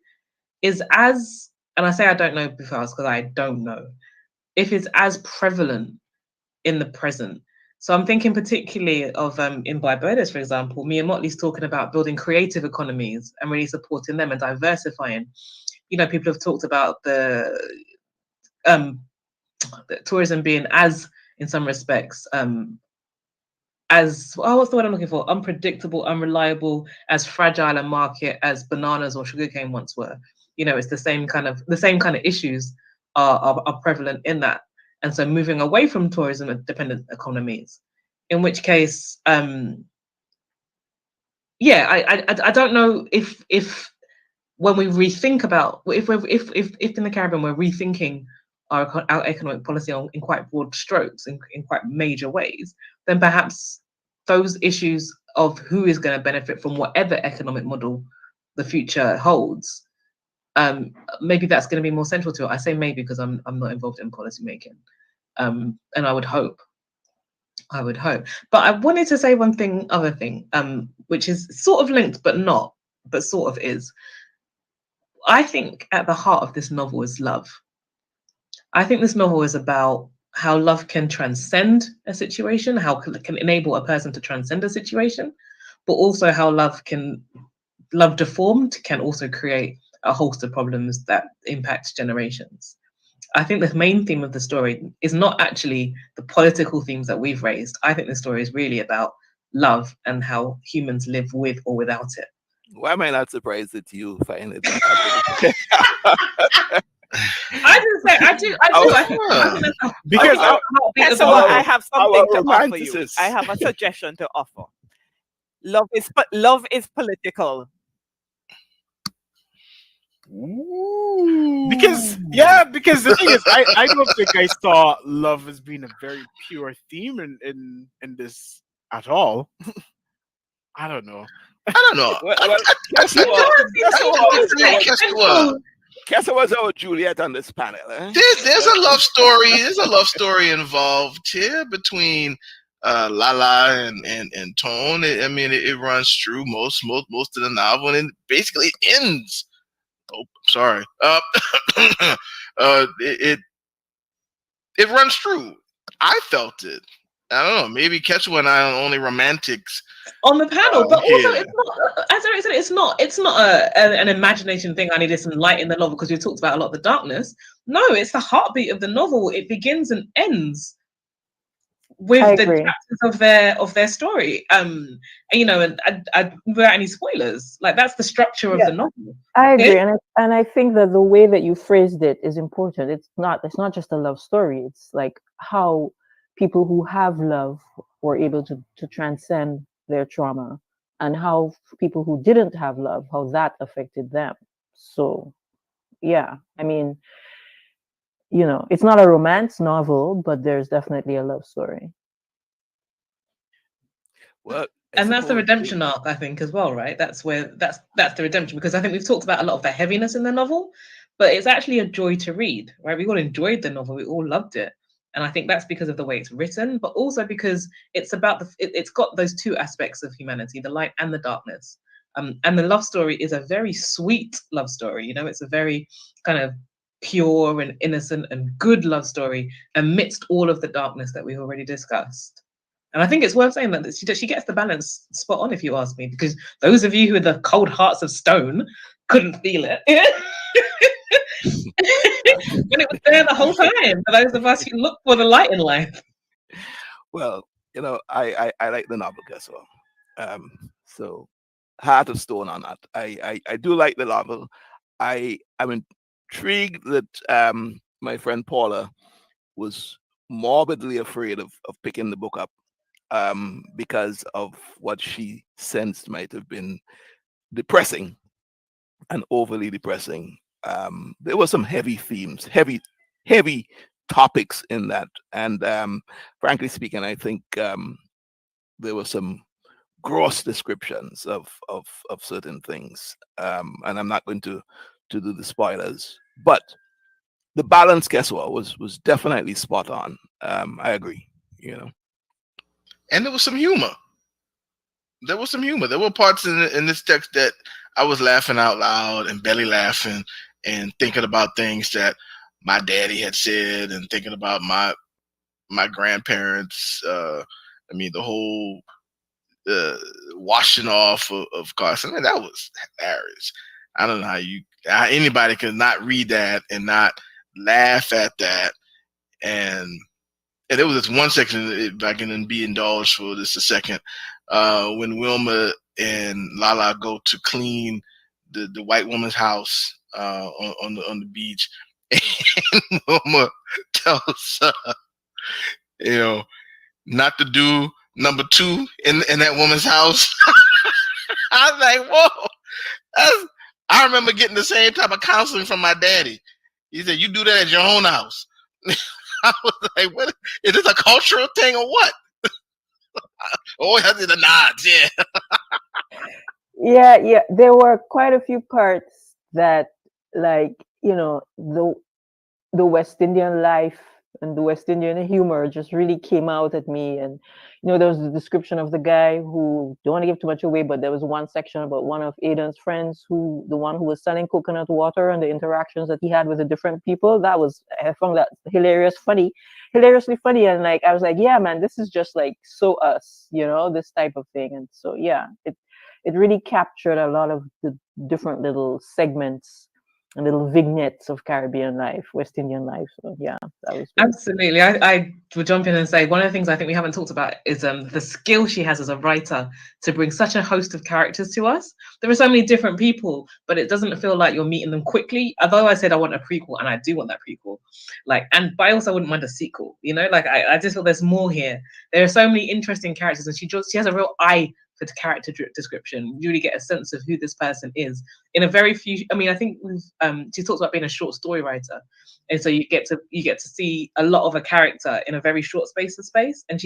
is as, and I say I don't know because I don't know if it's as prevalent in the present. So I'm thinking particularly of in Barbados, for example, Mia Motley's talking about building creative economies and really supporting them and diversifying. People have talked about the tourism being as, in some respects, what's the word I'm looking for? Unpredictable, unreliable, as fragile a market as bananas or sugarcane once were. It's the same kind of issues are prevalent in that. And so moving away from tourism dependent economies, in which case, I don't know if when we rethink about if in the Caribbean we're rethinking our economic policy in quite broad strokes, in quite major ways, then perhaps those issues of who is going to benefit from whatever economic model the future holds, maybe that's going to be more central to it. I say maybe because I'm not involved in policy making, and I would hope. But I wanted to say other thing, which is sort of linked, but not, but sort of is. I think at the heart of this novel is love. I think this novel is about how love can transcend a situation, how it can enable a person to transcend a situation, but also how love deformed can also create a host of problems that impact generations. I think the main theme of the story is not actually the political themes that we've raised. I think the story is really about love and how humans live with or without it. Why am I not surprised that you find it? I do. I think because I have something to offer you. I have a suggestion to offer. Love is political. Because Yeah, because the thing is, I don't think I saw love as being a very pure theme in this at all. I don't know. I don't know. Well, Kessa was our Juliet on this panel. Eh? There's a love story. There's a love story involved here between Lala and Tone. I mean, it runs through most of the novel, and basically ends. Oh, sorry. It runs through. I felt it. I don't know. Maybe Quechua and I are only romantics on the panel, but also yeah. it's not. As Eric said, it's not an imagination thing. I needed some light in the novel because we talked about a lot of the darkness. No, it's the heartbeat of the novel. It begins and ends with the chapters of their story. And, you know, and without any spoilers, like that's the structure of the novel. I agree, and I think that the way that you phrased it is important. It's not just a love story. It's like how people who have love were able to transcend their trauma, and how people who didn't have love, how that affected them. So, yeah, I mean, you know, it's not a romance novel, but there's definitely a love story. Well, and that's the redemption arc, I think, as well, right? That's the redemption, because I think we've talked about a lot of the heaviness in the novel, but it's actually a joy to read, right? We all enjoyed the novel, we all loved it. And I think that's because of the way it's written, but also because it's about it's got those two aspects of humanity, the light and the darkness. And the love story is a very sweet love story. You know, it's a very kind of pure and innocent and good love story amidst all of the darkness that we've already discussed. And I think it's worth saying that she gets the balance spot on, if you ask me, because those of you who are the cold hearts of stone couldn't feel it. When it was there the whole time, for those of us who look for the light in life. Well, you know, I like the novel as well. So Heart of Stone on that. I do like the novel. I'm intrigued that my friend Paula was morbidly afraid of picking the book up because of what she sensed might have been depressing and overly depressing. There were some heavy themes, heavy topics in that, and frankly speaking, I think there were some gross descriptions of certain things, and I'm not going to do the spoilers, but the balance, guess what, was definitely spot on. I agree, you know. And there was some humor. There were parts in this text that I was laughing out loud and belly laughing and thinking about things that my daddy had said and thinking about my grandparents. I mean, the whole washing off of Carson. I mean, that was hilarious. I don't know how anybody could not read that and not laugh at that. And there was this one section, if I can be indulged for just a second, when Wilma and Lala go to clean the white woman's house on the beach, and Wilma tells you know, not to do number 2 in that woman's house. I was like, whoa! I remember getting the same type of counseling from my daddy. He said, "You do that at your own house." I was like, "What? Is this a cultural thing or what?" Oh, I did the nods, yeah. Yeah. There were quite a few parts that, like, you know, the West Indian life and the West Indian humor just really came out at me. And, you know, there was the description of the guy who, don't want to give too much away, but there was one section about one of Aidan's friends, the one who was selling coconut water, and the interactions that he had with the different people. I found that hilariously funny. And like, I was like, yeah, man, this is just like so us, you know, this type of thing. And so, yeah, it really captured a lot of the different little segments and little vignettes of Caribbean life, West Indian life. So yeah, that was good. Absolutely. I would jump in and say one of the things I think we haven't talked about is the skill she has as a writer to bring such a host of characters to us. There are so many different people, but it doesn't feel like you're meeting them quickly. Although I said I want a prequel, and I do want that prequel, but I also wouldn't mind a sequel. You know, like I just feel there's more here. There are so many interesting characters, and she has a real eye for the character description. You really get a sense of who this person is in a very few. I mean, I think we've she talks about being a short story writer, and so you get to see a lot of a character in a very short space of space, and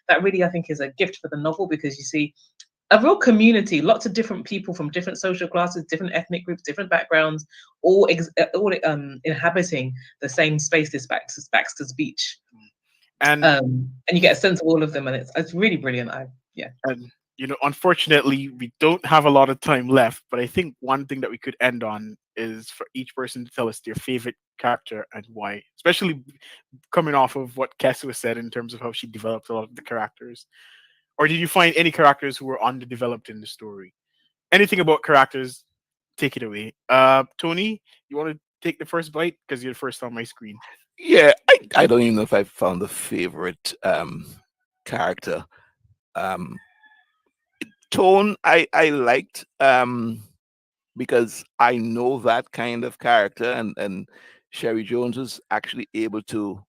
that really, I think, is a gift for the novel, because you see a real community, lots of different people from different social classes, different ethnic groups, different backgrounds, all inhabiting the same space, this Baxter's Beach. And you get a sense of all of them, and it's really brilliant. And unfortunately, we don't have a lot of time left, but I think one thing that we could end on is for each person to tell us their favorite character and why, especially coming off of what Kesua said in terms of how she developed a lot of the characters. Or did you find any characters who were underdeveloped in the story? Anything about characters, take it away. Tony, you want to take the first bite because you're the first on my screen? Yeah, I don't even know if I found a favorite character. Tone I liked because I know that kind of character, and Sherry Jones was actually able to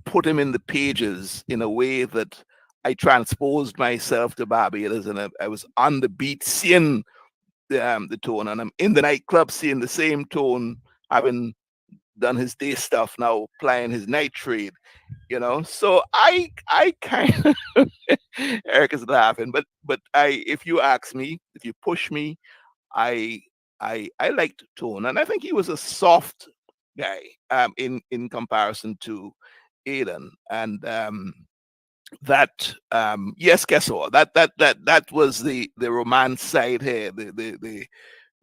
put him in the pages in a way that I transposed myself to Barbados, and I was on the beat seeing the Tone, and I'm in the nightclub seeing the same Tone, having done his day stuff, now playing his night trade, So I kind of Eric is laughing, but if you ask me, if you push me, I liked Tone, and I think he was a soft guy in comparison to Aiden, and that yes, Kesor, that was the romance side here, the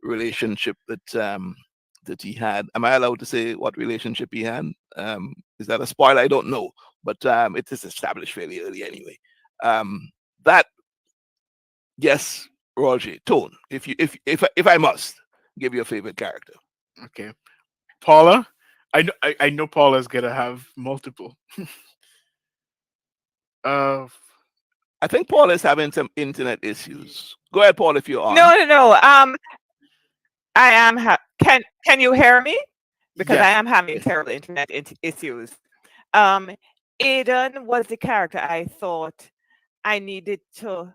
relationship that he had. Am I allowed to say what relationship he had? Is that a spoiler? I don't know, but it is established fairly early anyway. That yes, Roger, Tone. If I must give you a favorite character, okay, Paula. I know Paula's gonna have multiple. I think Paul is having some internet issues. Go ahead, Paul, if you're on. No. I am. Can you hear me? Because Yes. I am having terrible internet issues. Aiden was the character I thought I needed to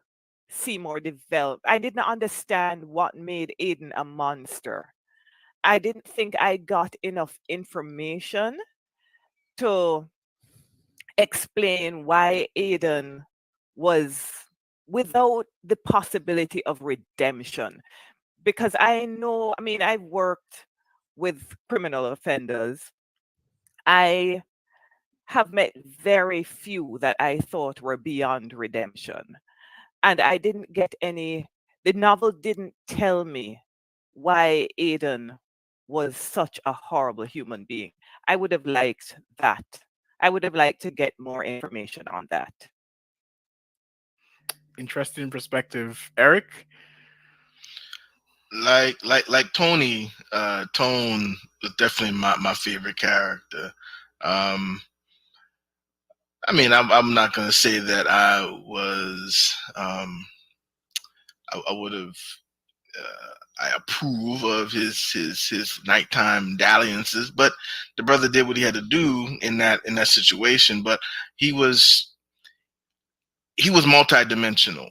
see more developed. I didn't understand what made Aiden a monster. I didn't think I got enough information to explain why Aiden was without the possibility of redemption. Because I've worked with criminal offenders. I have met very few that I thought were beyond redemption. And I didn't get the novel didn't tell me why Aiden was such a horrible human being. I would have liked that. I would have liked to get more information on that. Interesting perspective, Eric. Like Tony, Tone was definitely my favorite character. I mean, I'm not gonna say that I was I would have I approve of his nighttime dalliances, but the brother did what he had to do in that situation. But he was multidimensional,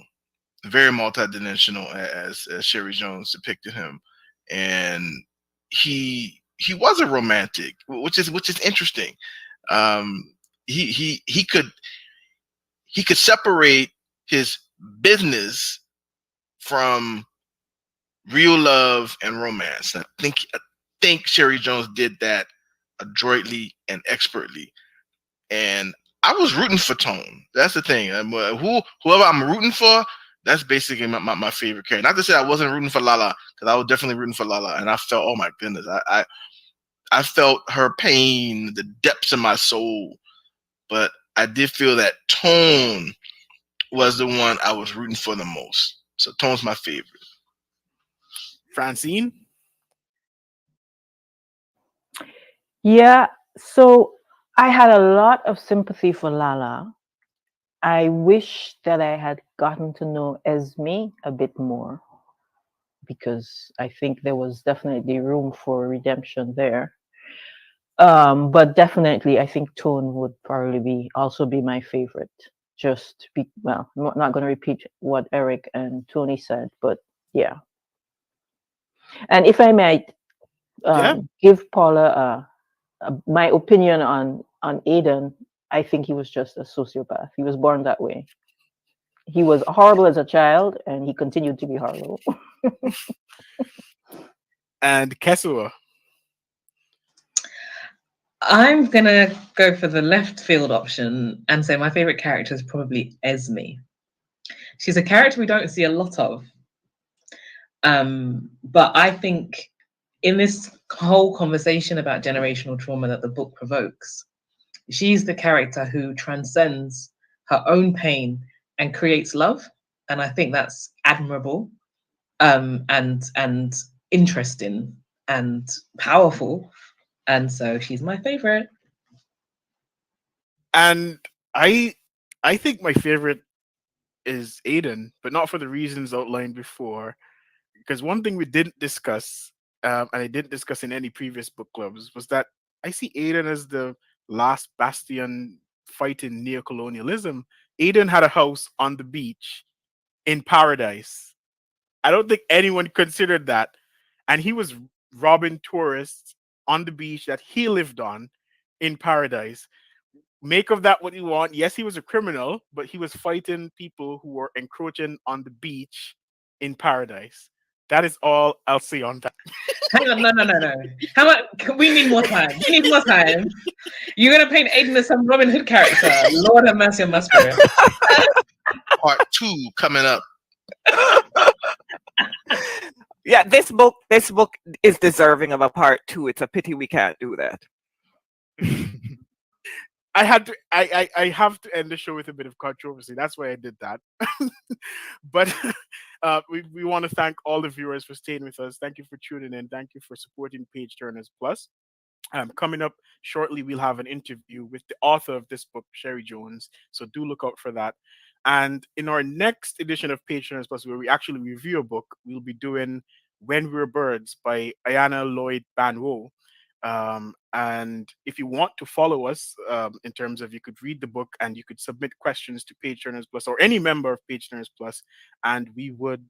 very multidimensional, as Sherry Jones depicted him, and he was a romantic, which is interesting. He could separate his business from real love and romance. And I think Sherry Jones did that adroitly and expertly. And I was rooting for Tone. That's the thing. Whoever I'm rooting for, that's basically my favorite character. Not to say I wasn't rooting for Lala, because I was definitely rooting for Lala, and I felt, oh my goodness, I felt her pain, the depths of my soul. But I did feel that Tone was the one I was rooting for the most. So Tone's my favorite. Francine? Yeah, so I had a lot of sympathy for Lala. I wish that I had gotten to know Esme a bit more, because I think there was definitely room for redemption there. But definitely, I think Tone would probably also be my favorite. I'm not going to repeat what Eric and Tony said, but yeah. And if I might give Paula my opinion on Aiden, I think he was just a sociopath. He was born that way. He was horrible as a child, and he continued to be horrible. And Kesua. I'm gonna go for the left field option and say my favorite character is probably Esme. She's a character we don't see a lot of, but I think in this whole conversation about generational trauma that the book provokes, she's the character who transcends her own pain and creates love, and I think that's admirable, and interesting and powerful. And so she's my favorite. And I think my favorite is Aiden, but not for the reasons outlined before. Because one thing we didn't discuss, and I didn't discuss in any previous book clubs, was that I see Aiden as the last bastion fighting neocolonialism. Aiden had a house on the beach in paradise. I don't think anyone considered that. And he was robbing tourists on the beach that he lived on in paradise. Make of that what you want. Yes, he was a criminal, but he was fighting people who were encroaching on the beach in paradise. That is all I'll say on that. Hang on, no. How much? We need more time. We need more time. You're gonna paint Aiden as some Robin Hood character. Lord have mercy on my spirit. Part 2 coming up. Yeah, this book is deserving of a part 2. It's a pity we can't do that. I have to end the show with a bit of controversy. That's why I did that. But we want to thank all the viewers for staying with us. Thank you for tuning in. Thank you for supporting Page Turners Plus. Coming up shortly, we'll have an interview with the author of this book, Sherry Jones. So do look out for that. And in our next edition of Page Turners Plus, where we actually review a book, we'll be doing When We Were Birds by Ayanna Lloyd Banwo. And if you want to follow us, in terms of, you could read the book and you could submit questions to Page Turners Plus or any member of Page Turners Plus, and we would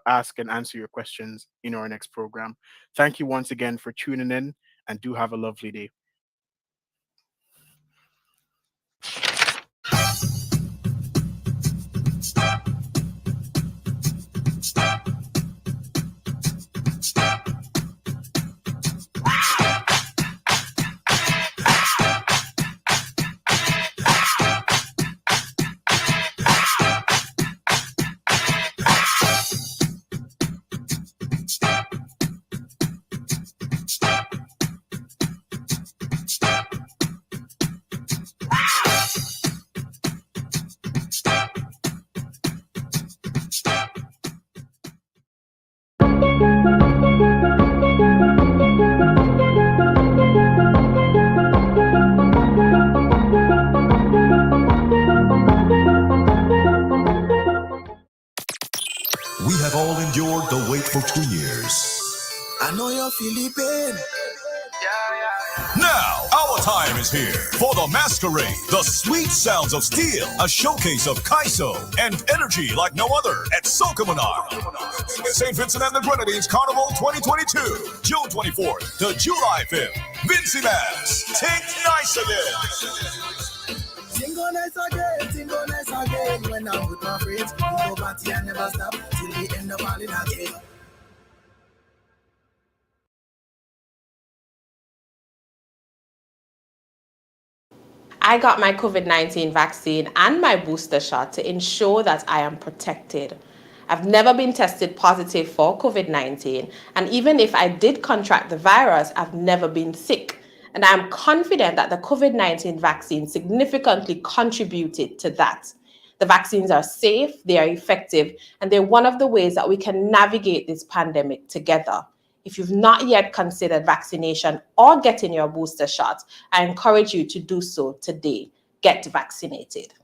ask and answer your questions in our next program. Thank you once again for tuning in, and do have a lovely day. For 2 years. I know you're feeling pain. Now, our time is here for the Masquerade, the sweet sounds of steel, a showcase of Kaiso and energy like no other at Sokomanar. St. Vincent and the Grenadines Carnival 2022, June 24th to July 5th. Vincy Mass, take nice again. Tingo nice again. When I'm with my friends, we go party and never stop till we end up all in a jail. I got my COVID-19 vaccine and my booster shot to ensure that I am protected. I've never been tested positive for COVID-19, and even if I did contract the virus, I've never been sick. And I'm confident that the COVID-19 vaccine significantly contributed to that. The vaccines are safe, they are effective, and they're one of the ways that we can navigate this pandemic together. If you've not yet considered vaccination or getting your booster shot, I encourage you to do so today. Get vaccinated.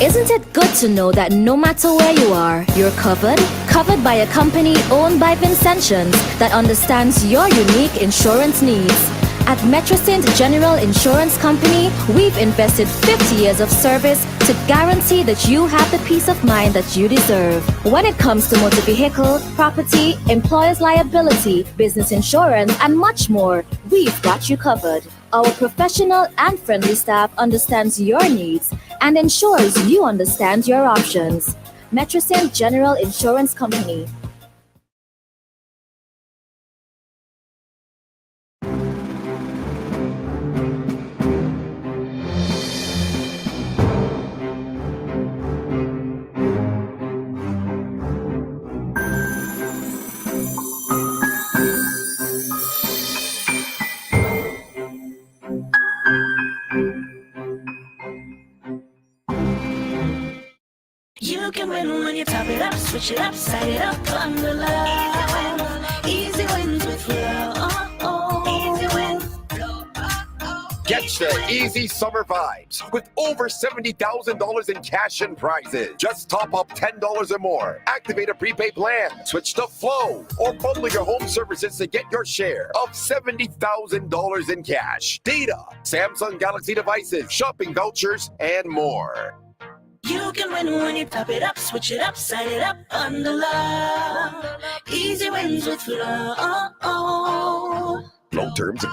Isn't it good to know that no matter where you are, you're covered? Covered by a company owned by Vincentians that understands your unique insurance needs. At Metrosint General Insurance Company, we've invested 50 years of service to guarantee that you have the peace of mind that you deserve. When it comes to motor vehicle, property, employer's liability, business insurance, and much more, we've got you covered. Our professional and friendly staff understands your needs and ensures you understand your options. Metrosint General Insurance Company. You can win when you top it up, switch it up, side it up, on the love. Easy wins with Flow. Easy wins. Get the easy summer vibes with over $70,000 in cash and prizes. Just top up $10 or more. Activate a prepaid plan, switch to Flow, or bundle your home services to get your share of $70,000 in cash, data, Samsung Galaxy devices, shopping vouchers, and more. You can win when you top it up, switch it up, side it up, on the love. Easy wins with Flow. Low terms